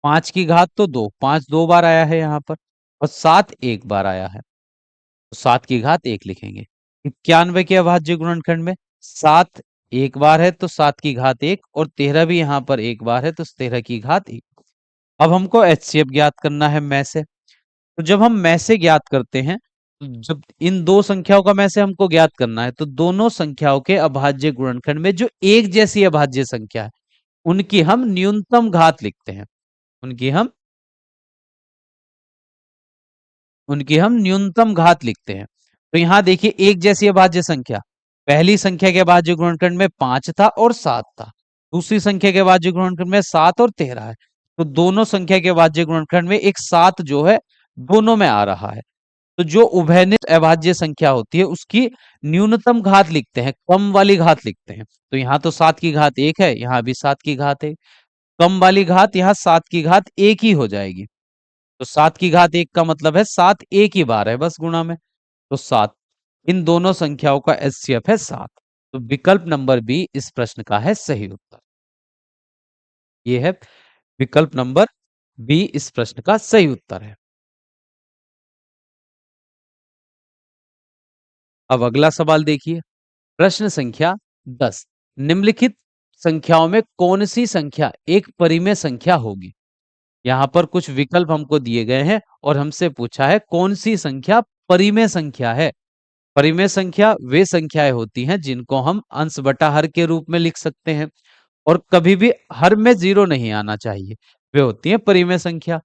5 की घात तो 2, 5 दो बार आया है यहाँ पर, और 7 एक बार आया है, तो 7 की घात 1 लिखेंगे। 91 के अभाज्य गुणनखंड में 7 एक बार है तो 7 की घात 1, और 13 भी यहाँ पर एक बार है तो 13 की घात 1। अब हमको एचसीएफ ज्ञात करना है में से। तो जब हम में से ज्ञात करते हैं, तो जब इन दो संख्याओं का में से हमको ज्ञात करना है, तो दोनों संख्याओं के अभाज्य गुणनखंड में जो एक जैसी अभाज्य संख्या है, उनकी हम न्यूनतम घात लिखते हैं। उनकी हम उनकी हम न्यूनतम घात लिखते हैं। तो यहां देखिए, एक जैसी अभाज्य संख्या, पहली संख्या के अभाज्य गुणनखंड में 5 था और 7 था, दूसरी संख्या के अभाज्य गुणनखंड में 7 और 13 है। तो दोनों संख्या के अभाज्य गुणनखंड में एक 7 जो है दोनों में आ रहा है। तो जो उभयनिष्ठ अभाज्य संख्या होती है, उसकी न्यूनतम घात लिखते हैं, कम वाली घात लिखते हैं। तो यहाँ तो 7 की घात 1 है, यहाँ भी 7 की घात 1, कम वाली घात यहाँ 7 की घात 1 ही हो जाएगी। तो 7 की घात 1 का मतलब है 7 एक ही बार है बस गुणा में। तो 7, इन दोनों संख्याओं का एचसीएफ है 7। तो विकल्प नंबर बी इस प्रश्न का है सही उत्तर। ये है विकल्प नंबर बी इस प्रश्न का सही उत्तर है। अब अगला सवाल देखिए, प्रश्न संख्या 10, निम्नलिखित संख्याओं में कौन सी संख्या एक परिमेय संख्या होगी। यहाँ पर कुछ विकल्प हमको दिए गए हैं और हमसे पूछा है कौन सी संख्या परिमेय संख्या है। परिमेय संख्या वे संख्याएं होती हैं जिनको हम अंश बटा हर के रूप में लिख सकते हैं, और कभी भी हर में जीरो नहीं आना चाहिए, वे होती है परिमेय संख्या।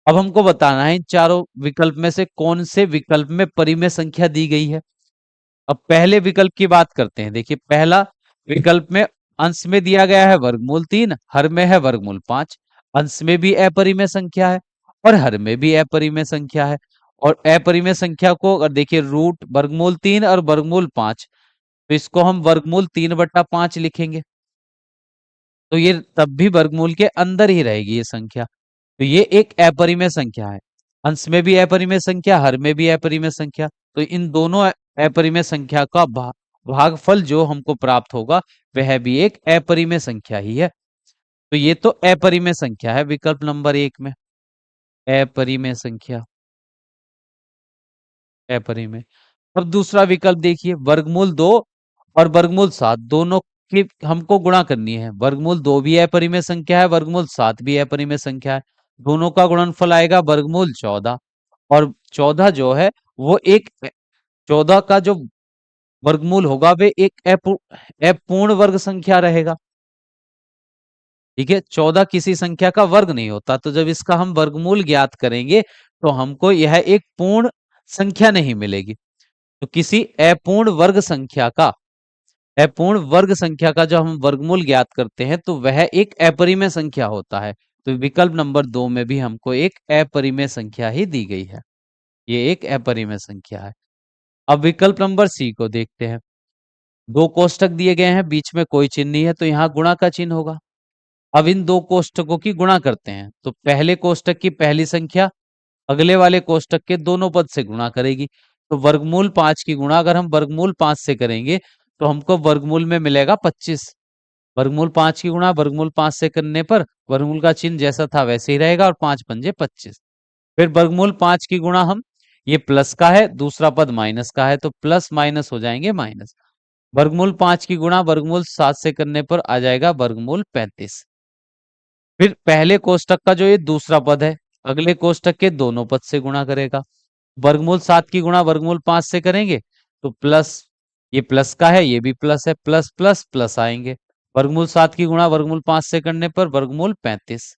अब हमको बताना है इन चारों विकल्प में से कौन से विकल्प में परिमेय संख्या दी गई है। अब पहले विकल्प की बात करते हैं। देखिए, पहला विकल्प में अंश में दिया गया है वर्गमूल 3, हर में है वर्गमूल 5। अंश में भी अपरिमेय संख्या है और हर में भी अपरिमेय संख्या है। और अपरिमेय संख्या को अगर देखिए, रूट वर्गमूल 3 और वर्गमूल 5, तो इसको हम वर्गमूल 3/5 लिखेंगे। तो ये तब भी वर्गमूल के अंदर ही रहेगी ये संख्या। तो ये एक अपरिमेय संख्या है। अंश में भी अपरिमेय संख्या, हर में भी अपरिमेय संख्या। तो इन दोनों अपरिमेय संख्या का भागफल जो हमको प्राप्त होगा, वह भी एक अपरिमेय संख्या ही है। तो ये तो अपरिमेय संख्या है विकल्प नंबर 1 में, अपरिमेय संख्या, अपरिमेय। अब दूसरा विकल्प देखिए, वर्गमूल 2 और वर्गमूल 7 दोनों की हमको गुणा करनी है। वर्गमूल 2 भी अपरिमेय संख्या है, वर्गमूल 7 भी अपरिमेय संख्या है। दोनों का गुणनफल आएगा वर्गमूल 14, और 14 जो है वो एक 14 का जो वर्गमूल होगा वे एक अपूर्ण वर्ग संख्या रहेगा। ठीक है, 14 किसी संख्या का वर्ग नहीं होता, तो जब इसका हम वर्गमूल ज्ञात करेंगे तो हमको यह एक पूर्ण संख्या नहीं मिलेगी। तो किसी अपूर्ण वर्ग संख्या का जब हम वर्गमूल ज्ञात करते हैं तो वह एक अपरिमेय संख्या होता है। तो विकल्प नंबर 2 में भी हमको एक अपरिमेय संख्या ही दी गई है, ये एक अपरिमेय संख्या है। अब विकल्प नंबर सी को देखते हैं। दो कोष्टक दिए गए हैं, बीच में कोई चिन्ह नहीं है, तो यहाँ गुणा का चिन्ह होगा। अब इन दो कोष्टकों की गुणा करते हैं, तो पहले कोष्टक की पहली संख्या अगले वाले कोष्टक के दोनों पद से गुणा करेगी। तो वर्गमूल 5 की गुणा अगर हम वर्गमूल 5 से करेंगे तो हमको वर्गमूल में मिलेगा 25। वर्गमूल 5 की गुणा वर्गमूल 5 से करने पर वर्गमूल का चिन्ह जैसा था वैसे ही रहेगा, और 5 पंजे 25। फिर वर्गमूल 5 की गुणा हम, ये प्लस का है, दूसरा पद माइनस का है, तो प्लस माइनस हो जाएंगे माइनस। वर्गमूल 5 की गुणा वर्गमूल 7 से करने पर आ जाएगा वर्गमूल 35। फिर पहले कोष्टक का जो ये दूसरा पद है, अगले कोष्टक के दोनों पद से गुणा करेगा। वर्गमूल 7 की गुणा वर्गमूल 5 से करेंगे तो प्लस, ये प्लस का है, ये भी प्लस है, प्लस प्लस प्लस आएंगे। वर्गमूल 7 की गुणा वर्गमूल 5 से करने पर वर्गमूल 35,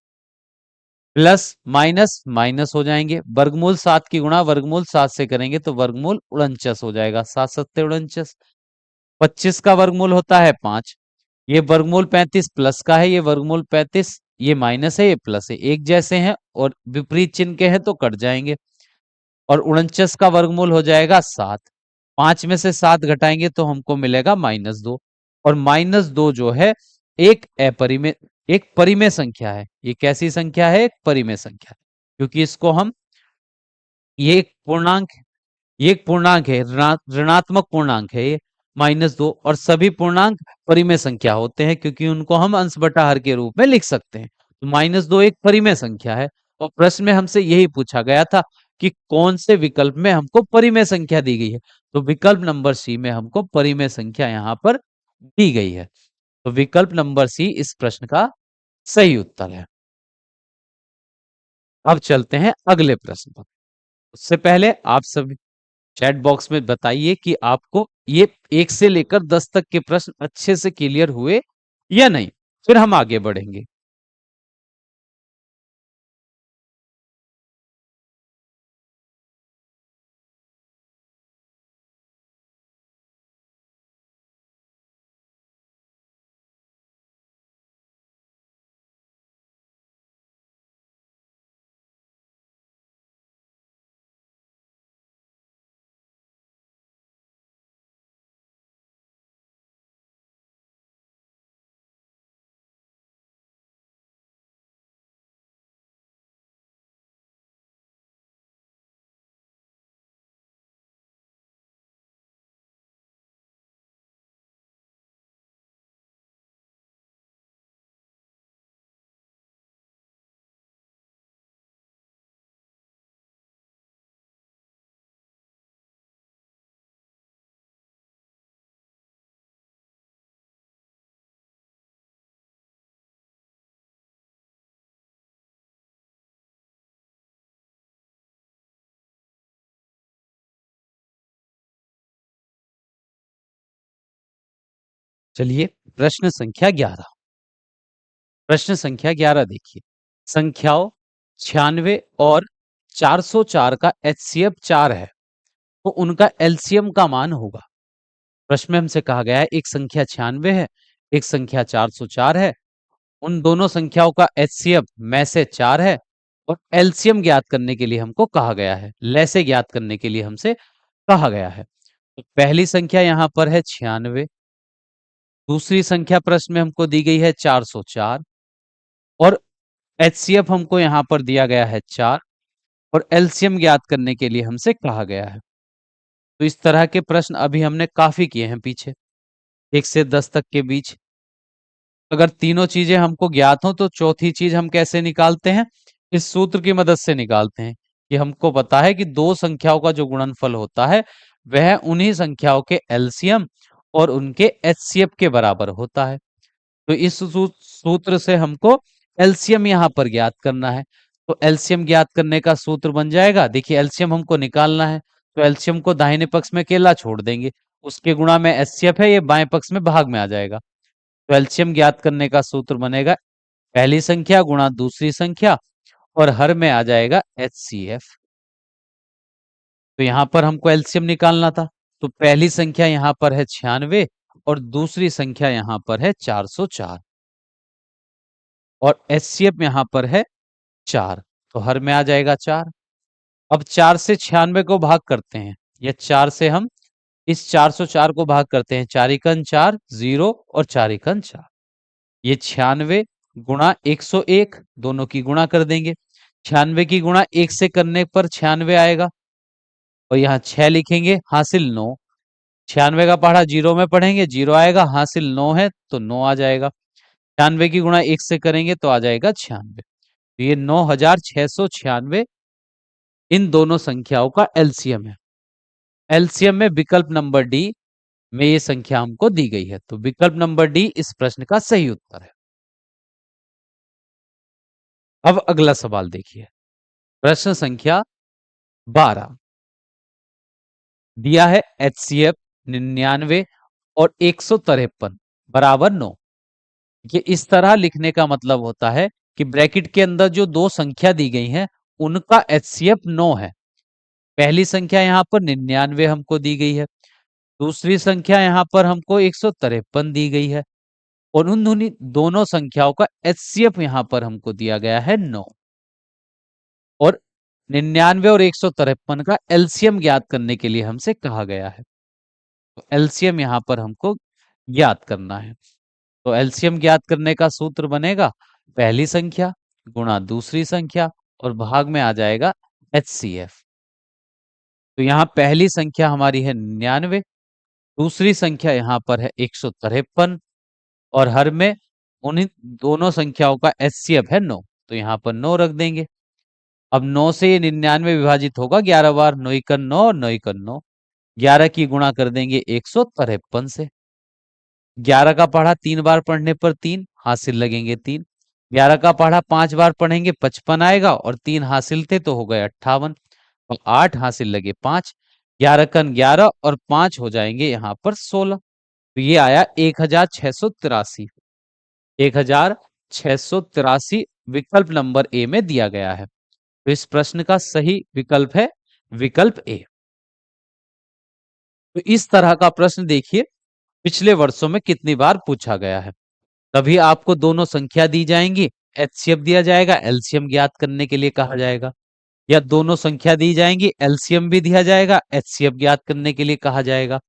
प्लस माइनस माइनस हो जाएंगे। वर्गमूल 7 की गुणा वर्गमूल 7 से करेंगे तो वर्गमूल 49 हो जाएगा, 7 सत्ते 49। 25 का वर्गमूल होता है 5। ये वर्गमूल 35 प्लस का है, ये वर्गमूल 35, ये माइनस है, ये प्लस है, एक जैसे हैं और विपरीत चिन्ह के हैं तो कट जाएंगे। और 49 का वर्गमूल हो जाएगा 7। 5 में से 7 घटाएंगे तो हमको मिलेगा -2। और -2 जो है एक अपरिमेय, एक परिमेय संख्या है। ये कैसी संख्या है? एक परिमेय संख्या है, क्योंकि इसको हम, ये एक पूर्णांक, ये एक पूर्णांक है, ऋणात्मक पूर्णांक है ये -2। और सभी पूर्णांक परिमेय संख्या होते हैं क्योंकि उनको हम अंश बटा हर के रूप में लिख सकते हैं। तो -2 एक परिमेय संख्या है। और प्रश्न में हमसे यही पूछा गया था कि कौन से विकल्प में हमको परिमेय संख्या दी गई है। तो विकल्प नंबर सी में हमको परिमेय संख्या यहाँ पर दी गई है। तो विकल्प नंबर सी इस प्रश्न का सही उत्तर है। अब चलते हैं अगले प्रश्न पर। उससे पहले आप सभी चैट बॉक्स में बताइए कि आपको ये 1 से लेकर 10 तक के प्रश्न अच्छे से क्लियर हुए या नहीं। फिर हम आगे बढ़ेंगे। चलिए, प्रश्न संख्या 11। प्रश्न संख्या 11 देखिए। संख्याओं 96 और 404 का एचसीएफ 4 है, तो उनका एलसीएम का मान होगा। प्रश्न में हमसे कहा गया है एक संख्या 96 है, एक संख्या 404 है। उन दोनों संख्याओं का एचसीएफ में से 4 है और एलसीएम ज्ञात करने के लिए हमको कहा गया है, लैसे ज्ञात करने के लिए हमसे कहा गया है। तो पहली संख्या यहां पर है 96, दूसरी संख्या प्रश्न में हमको दी गई है 404 और एचसीएफ हमको यहां पर दिया गया है 4 और एलसीएम ज्ञात करने के लिए हमसे कहा गया है। तो इस तरह के प्रश्न अभी हमने काफी किए हैं पीछे, 1 से 10 तक के बीच। अगर तीनों चीजें हमको ज्ञात हो तो चौथी चीज हम कैसे निकालते हैं? इस सूत्र की मदद से निकालते हैं कि हमको पता है कि दो संख्याओं का जो गुणनफल होता है वह उन्हीं संख्याओं के एलसीएम और उनके एचसीएफ के बराबर होता है। तो इस सूत्र से हमको एलसीएम यहां पर ज्ञात करना है। तो एलसीएम ज्ञात करने का सूत्र बन जाएगा, देखिए एलसीएम हमको निकालना है तो एलसीएम को दाहिने पक्ष में अकेला छोड़ देंगे, उसके गुणा में एचसीएफ है, ये बाएं पक्ष में भाग में आ जाएगा। तो एलसीएम ज्ञात करने का सूत्र बनेगा पहली संख्या गुणा दूसरी संख्या और हर में आ जाएगा एचसीएफ। तो यहां पर हमको एलसीएम निकालना था, तो पहली संख्या यहां पर है 96 और दूसरी संख्या यहां पर है 404 और एचसीएफ यहां पर है 4, तो हर में आ जाएगा 4। अब 4 से 96 को भाग करते हैं, या 4 से हम इस 404 को भाग करते हैं, 4 एकन 4 0 और 4 एकन 4, ये 96 गुणा 101 दोनों की गुणा कर देंगे। 96 की गुणा 1 से करने पर 96 आएगा और यहाँ 6 लिखेंगे, हासिल 9। 96 का पढ़ा जीरो में पढ़ेंगे, जीरो आएगा, हासिल 9 है तो 9 आ जाएगा। 96 की गुणा 1 से करेंगे तो आ जाएगा 96। तो ये 9696 इन दोनों संख्याओं का एलसीएम है। एलसीएम में विकल्प नंबर डी में ये संख्या हमको दी गई है, तो विकल्प नंबर डी इस प्रश्न का सही उत्तर है। अब अगला सवाल देखिए। प्रश्न संख्या 12 दिया है एचसीएफ 99 और 153 बराबर 9। ये इस तरह लिखने का मतलब होता है कि ब्रैकेट के अंदर जो दो संख्या दी गई हैं उनका एचसीएफ 9 है। पहली संख्या यहां पर 99 हमको दी गई है, दूसरी संख्या यहां पर हमको 153 दी गई है और उन दोनों संख्याओं का एचसीएफ यहां पर हमको दिया गया है 9 और 99 और 153 का एलसीएम ज्ञात करने के लिए हमसे कहा गया है। तो एलसीएम यहां पर हमको ज्ञात करना है। तो एलसीएम ज्ञात करने का सूत्र बनेगा पहली संख्या गुणा दूसरी संख्या और भाग में आ जाएगा एचसीएफ। तो यहाँ पहली संख्या हमारी है 99, दूसरी संख्या यहाँ पर है 153 और हर में उन्हीं दोनों संख्याओं का एचसीएफ है 9, तो यहाँ पर 9 रख देंगे। अब 9 से ये 99 विभाजित होगा 11 बार, 9 एकन 9 और 9 एकन 9, 11 की गुणा कर देंगे 153 से। 11 का पढ़ा 3 बार पढ़ने पर 3 हासिल लगेंगे 3। 11 का पढ़ा 5 बार पढ़ेंगे 55 आएगा, और 3 हासिल थे तो हो गए 58। और 8 हासिल लगे 5। 11 कन 11 और 5 हो जाएंगे यहाँ पर 16। तो ये आया 1683। 1683 विकल्प नंबर ए में दिया गया है। तो इस प्रश्न का सही विकल्प है विकल्प ए। तो इस तरह का प्रश्न देखिए पिछले वर्षों में कितनी बार पूछा गया है। कभी आपको दोनों संख्या दी जाएंगी, एचसीएफ दिया जाएगा, एलसीएम ज्ञात करने के लिए कहा जाएगा। या दोनों संख्या दी जाएंगी, एलसीएम भी दिया जाएगा, एचसीएफ ज्ञात करने के लिए कहा जाएगा।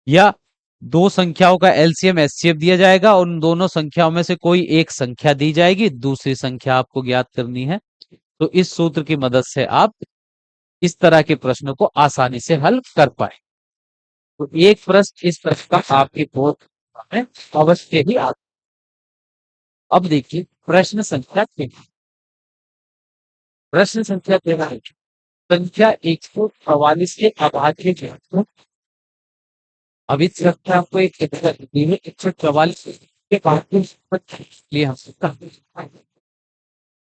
या दो संख्याओं का एलसीएम एचसीएफ दिया जाएगा और उन दोनों संख्याओं में से कोई एक संख्या दी जाएगी, दूसरी संख्या आपको ज्ञात करनी है। तो इस सूत्र की मदद से आप इस तरह के प्रश्नों को आसानी से हल कर पाए। तो एक प्रश्न इस तरह का आपके बोर्ड में अवश्य ही आता। अब देखिए प्रश्न संख्या 13। प्रश्न संख्या 13 है, संख्या 144 के अभाज्य जो है। अब इस संख्या को एक 144 के अभाज्य लिए हम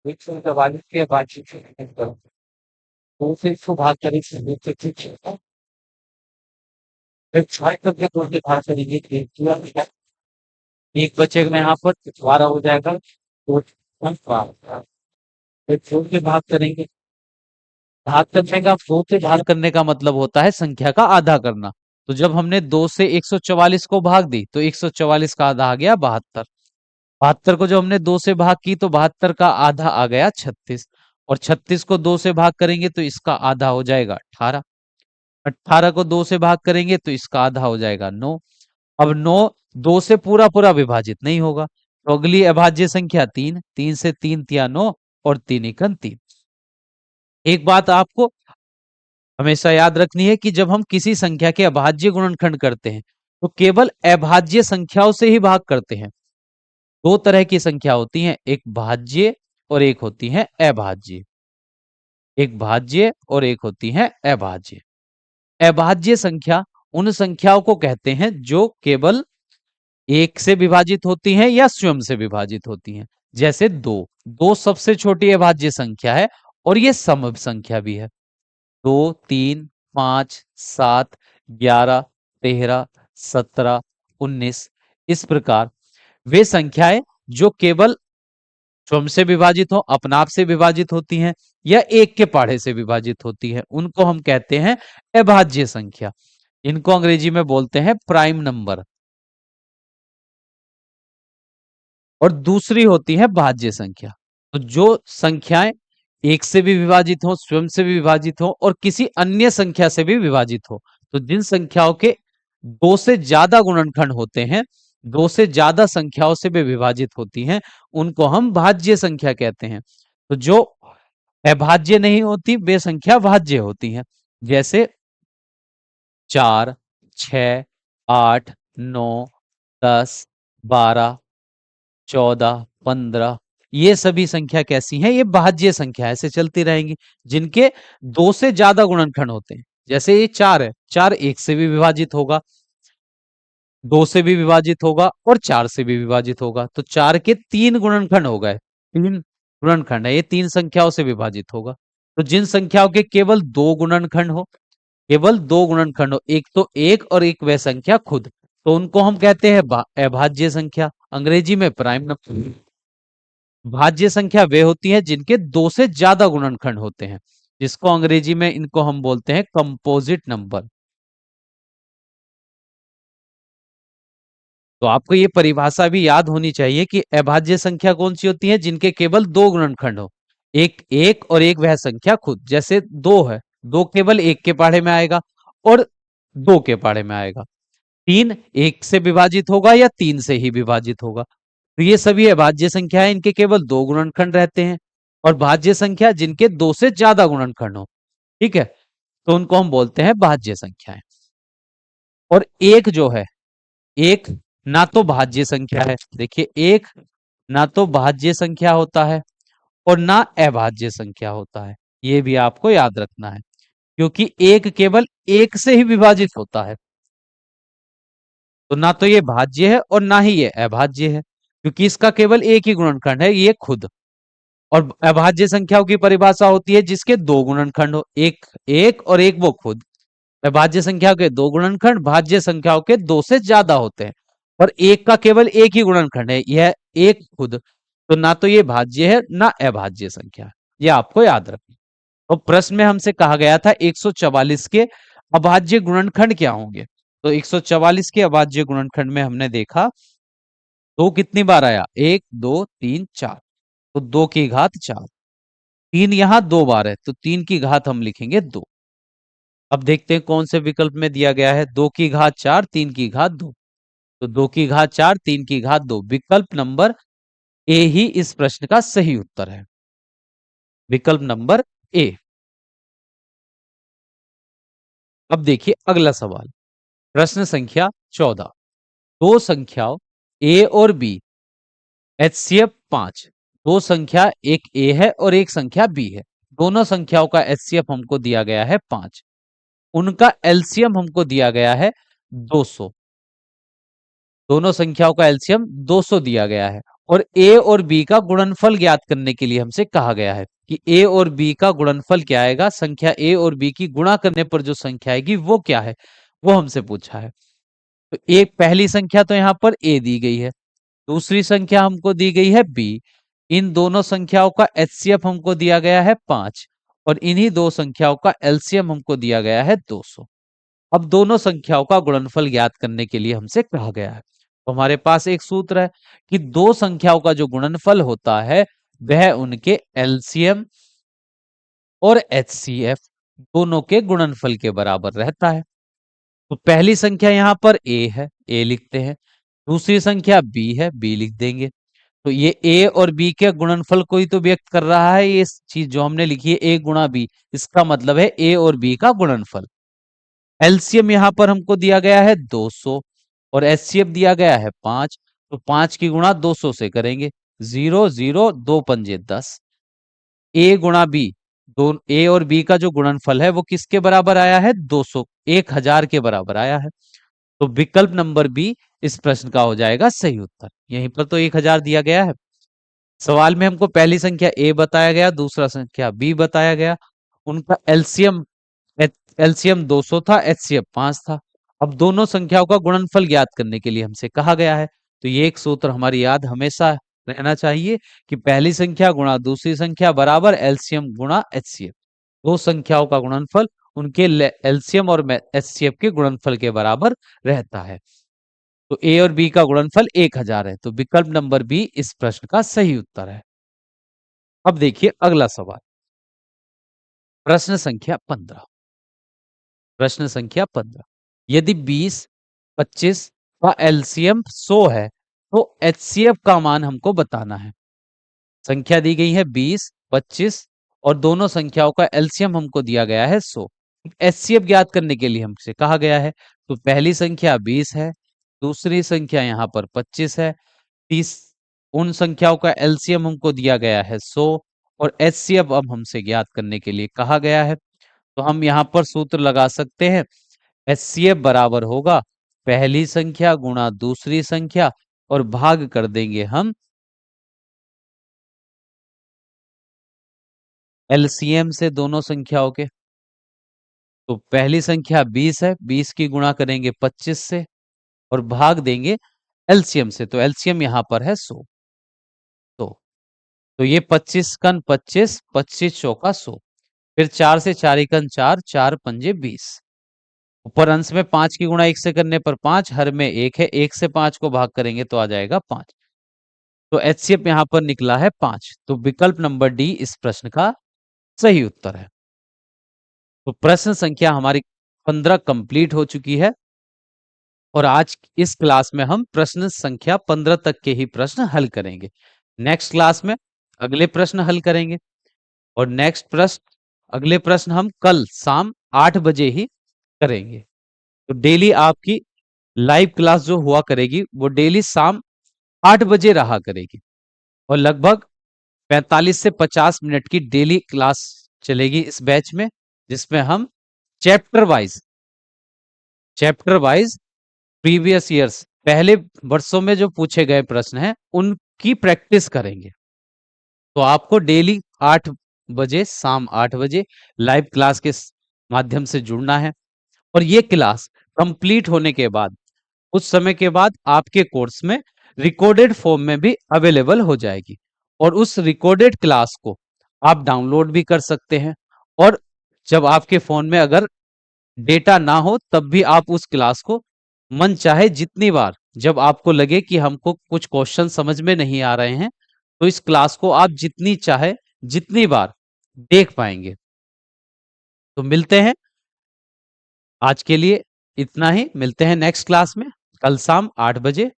144 के अभाज्य करो तो से 100 भाग करें फिर 6 करके 2 से भाग करेंगे एक बचेगा यहाँ पर 12 हो जाएगा, तो 12 फिर 4 से भाग करेंगे। भाग करने का 4 से भाग करने का मतलब होता है संख्या का आधा करना। तो जब हमने 2 से 144 को भाग दी तो 144 का आधा आ गया 72। 72 को जब हमने 2 से भाग की तो 72 का आधा आ गया 36। और 36 को 2 से भाग करेंगे तो इसका आधा हो जाएगा 18। 18 को 2 से भाग करेंगे तो इसका आधा हो जाएगा 9। अब 9 2 से पूरा पूरा विभाजित नहीं होगा, तो अगली अभाज्य संख्या 3। 3 से 3 तिया 9 और 3 एकन 3। एक बात आपको हमेशा याद रखनी है कि जब हम किसी संख्या के अभाज्य गुणनखंड करते हैं तो केवल अभाज्य संख्याओं से ही भाग करते हैं। दो तरह की संख्या होती हैं, एक भाज्य और एक होती है अभाज्य। एक भाज्य और एक होती है अभाज्य। अभाज्य संख्या उन संख्याओं को कहते हैं जो केवल एक से विभाजित होती हैं या स्वयं से विभाजित होती हैं। जैसे दो, दो सबसे छोटी अभाज्य संख्या है और ये सम संख्या भी है। 2, 3, 5, 7, 11, 13, 17, 19 इस प्रकार वे संख्याएं जो केवल स्वयं से विभाजित हो, अपना आप से विभाजित होती हैं या एक के पहाड़े से विभाजित होती है, उनको हम कहते हैं अभाज्य संख्या। इनको अंग्रेजी में बोलते हैं प्राइम नंबर। और दूसरी होती है भाज्य संख्या। तो जो संख्याएं एक से भी विभाजित हो, स्वयं से भी विभाजित हो और किसी अन्य संख्या से भी विभाजित हो, तो जिन संख्याओं के दो से ज्यादा गुणनखंड होते हैं, दो से ज्यादा संख्याओं से भी विभाजित होती हैं, उनको हम भाज्य संख्या कहते हैं। तो जो अभाज्य नहीं होती वे संख्या भाज्य होती हैं। जैसे 4, 6, 8, 9, 10, 12, 14, 15 ये सभी संख्या कैसी हैं? ये भाज्य संख्या ऐसे चलती रहेंगी जिनके दो से ज्यादा गुणनखंड होते हैं। जैसे ये 4 है, 4 एक से भी विभाजित होगा, दो से भी विभाजित होगा और 4 से भी विभाजित होगा। तो 4 के 3 गुणनखंड हो गए, 3 गुणनखंड है, ये 3 संख्याओं से विभाजित होगा। तो जिन संख्याओं के केवल 2 गुणनखंड हो, केवल 2 गुणनखंड हो, एक तो एक और एक वह संख्या खुद, तो उनको हम कहते हैं अभाज्य संख्या, अंग्रेजी में प्राइम नंबर। भाज्य संख्या वे होती है जिनके दो से ज्यादा गुणनखंड होते हैं, जिसको अंग्रेजी में इनको हम बोलते हैं कंपोजिट नंबर। तो आपको ये परिभाषा भी याद होनी चाहिए कि अभाज्य संख्या कौन सी होती है, जिनके केवल 2 गुणनखंड हो, एक एक और एक वह संख्या खुद। जैसे 2 है, 2 केवल एक के पहाड़े में आएगा और 2 के पहाड़े में आएगा। 3 एक से विभाजित होगा या 3 से ही विभाजित होगा। तो ये सभी अभाज्य संख्या है, इनके केवल 2 गुणनखंड रहते हैं। और भाज्य संख्या जिनके 2 से ज्यादा गुणनखंड हो, ठीक है, तो उनको हम बोलते हैं भाज्य संख्याएं। और एक जो है, एक ना तो भाज्य संख्या है, देखिए एक ना तो भाज्य संख्या होता है और ना अभाज्य संख्या होता है। ये भी आपको याद रखना है, क्योंकि एक केवल एक से ही विभाजित होता है। तो ना तो ये भाज्य है और ना ही ये अभाज्य है, क्योंकि इसका केवल एक ही गुणनखंड है, ये खुद। और अभाज्य संख्याओं की परिभाषा होती है जिसके दो गुणनखंड हो, एक एक और एक वो खुद। अभाज्य संख्याओं के दो गुणनखंड भाज्य संख्याओं के दो से ज्यादा होते हैं, और एक का केवल एक ही गुणनखंड है, यह एक खुद। तो ना तो ये भाज्य है ना अभाज्य संख्या है। ये आपको याद रखना। और प्रश्न में हमसे कहा गया था 144 के अभाज्य गुणनखंड क्या होंगे। तो 144 के अभाज्य गुणनखंड में हमने देखा दो कितनी बार आया, एक दो तीन चार, तो दो की घात चार। तीन यहां दो बार है, तो तीन की घात हम लिखेंगे दो। अब देखते हैं कौन से विकल्प में दिया गया है, दो की घात चार तीन की घात दो। तो दो की घात चार तीन की घात दो, विकल्प नंबर ए ही इस प्रश्न का सही उत्तर है। विकल्प नंबर ए। अब देखिए अगला सवाल, प्रश्न संख्या 14। दो संख्याओं ए और बी एचसीएफ 5। दो संख्या एक ए है और एक संख्या बी है। दोनों संख्याओं का एचसीएफ हमको दिया गया है 5। उनका एलसीएम हमको दिया गया है 200। दोनों संख्याओं का एलसीएम 200 दिया गया है, और ए और बी का गुणनफल ज्ञात करने के लिए हमसे कहा गया है कि ए और बी का गुणनफल क्या आएगा, संख्या ए और बी की गुणा करने पर जो संख्या आएगी वो क्या है, वो हमसे पूछा है। तो एक पहली संख्या तो यहां पर ए दी गई है, दूसरी संख्या हमको दी गई है बी। इन दोनों संख्याओं का एचसीएफ हमको दिया गया है 5, और इन्हीं दो संख्याओं का एलसीएम हमको दिया गया है 200। अब दोनों संख्याओं का गुणनफल ज्ञात करने के लिए हमसे कहा गया है। तो हमारे पास एक सूत्र है कि दो संख्याओं का जो गुणनफल होता है वह उनके एलसीएम और एचसीएफ दोनों के गुणनफल के बराबर रहता है। तो पहली संख्या यहां पर ए है, ए लिखते हैं। दूसरी संख्या बी है, बी लिख देंगे। तो ये ए और बी के गुणनफल को ही तो व्यक्त कर रहा है, ये चीज जो हमने लिखी है ए गुणा बी, इसका मतलब है ए और बी का गुणनफल। एलसीएम यहां पर हमको दिया गया है 200 और एचसीएफ दिया गया है 5। तो 5 की गुणा 200 से करेंगे, 0 0 2 पंजे 10। ए गुणा बी, दो ए और बी का जो गुणनफल है वो किसके बराबर आया है, 200, 1000 के बराबर आया है। तो विकल्प नंबर बी इस प्रश्न का हो जाएगा सही उत्तर। यहीं पर तो 1000 दिया गया है। सवाल में हमको पहली संख्या ए बताया गया, दूसरा संख्या बी बताया गया। उनका एलसीएम एलसीएम 200 था, एचसीएफ 5 था। अब दोनों संख्याओं का गुणनफल ज्ञात करने के लिए हमसे कहा गया है। तो ये एक सूत्र हमारी याद हमेशा रहना चाहिए कि पहली संख्या गुणा दूसरी संख्या बराबर एलसीएम गुणा एचसीएफ। दो संख्याओं का गुणनफल उनके एलसीएम और एचसीएफ के गुणनफल के बराबर रहता है। तो ए और बी का गुणनफल 1000 है, तो विकल्प नंबर बी इस प्रश्न का सही उत्तर है। अब देखिए अगला सवाल, प्रश्न संख्या 15। प्रश्न संख्या 15। यदि 20 25 का एलसीएम 100 है तो एचसीएफ का मान हमको बताना है। संख्या दी गई है 20 25 और दोनों संख्याओं का एलसीएम हमको दिया गया है 100। एचसीएफ ज्ञात करने के लिए हमसे कहा गया है। तो पहली संख्या 20 है, दूसरी संख्या यहाँ पर 25 है, तीस उन संख्याओं का एलसीएम हमको दिया गया है 100, और एचसीएफ अब हमसे ज्ञात करने के लिए कहा गया है। तो हम यहाँ पर सूत्र लगा सकते हैं, एचसीएफ बराबर होगा पहली संख्या गुणा दूसरी संख्या और भाग कर देंगे हम एलसीएम से दोनों संख्याओं के। तो पहली संख्या 20 है, 20 की गुणा करेंगे 25 से और भाग देंगे एलसीएम से। तो एलसीएम यहां पर है 100। तो ये 25 कन 25, 25 चौका 100, फिर 4 से 4 एकन 4, 4 पंजे 20। ऊपर अंश में 5 की गुणा 1 से करने पर 5, हर में 1 है, 1 से 5 को भाग करेंगे तो आ जाएगा 5। तो एचसीएफ यहां पर निकला है 5। तो विकल्प नंबर डी इस प्रश्न का सही उत्तर है। तो प्रश्न संख्या हमारी 15 कंप्लीट हो चुकी है, और आज इस क्लास में हम प्रश्न संख्या 15 तक के ही प्रश्न हल करेंगे। नेक्स्ट क्लास में अगले प्रश्न हल करेंगे, और नेक्स्ट प्रश्न अगले प्रश्न हम कल शाम 8 बजे ही करेंगे। तो डेली आपकी लाइव क्लास जो हुआ करेगी वो डेली शाम 8 बजे रहा करेगी, और लगभग 45 से 50 मिनट की डेली क्लास चलेगी इस बैच में, जिसमें हम चैप्टर वाइज प्रीवियस ईयर्स, पहले वर्षों में जो पूछे गए प्रश्न हैं, उनकी प्रैक्टिस करेंगे। तो आपको डेली 8 बजे, शाम 8 बजे लाइव क्लास के माध्यम से जुड़ना है। और ये क्लास कंप्लीट होने के बाद, कुछ समय के बाद आपके कोर्स में रिकॉर्डेड फॉर्म में भी अवेलेबल हो जाएगी। और उस रिकॉर्डेड क्लास को आप डाउनलोड भी कर सकते हैं। और जब आपके फोन में अगर डेटा ना हो, तब भी आप उस क्लास को मन चाहे जितनी बार, जब आपको लगे कि हमको कुछ क्वेश्चन समझ में नहीं आ रहे हैं, तो इस क्लास को आप जितनी चाहे जितनी बार देख पाएंगे। तो मिलते हैं, आज के लिए इतना ही। मिलते हैं नेक्स्ट क्लास में कल शाम 8 बजे।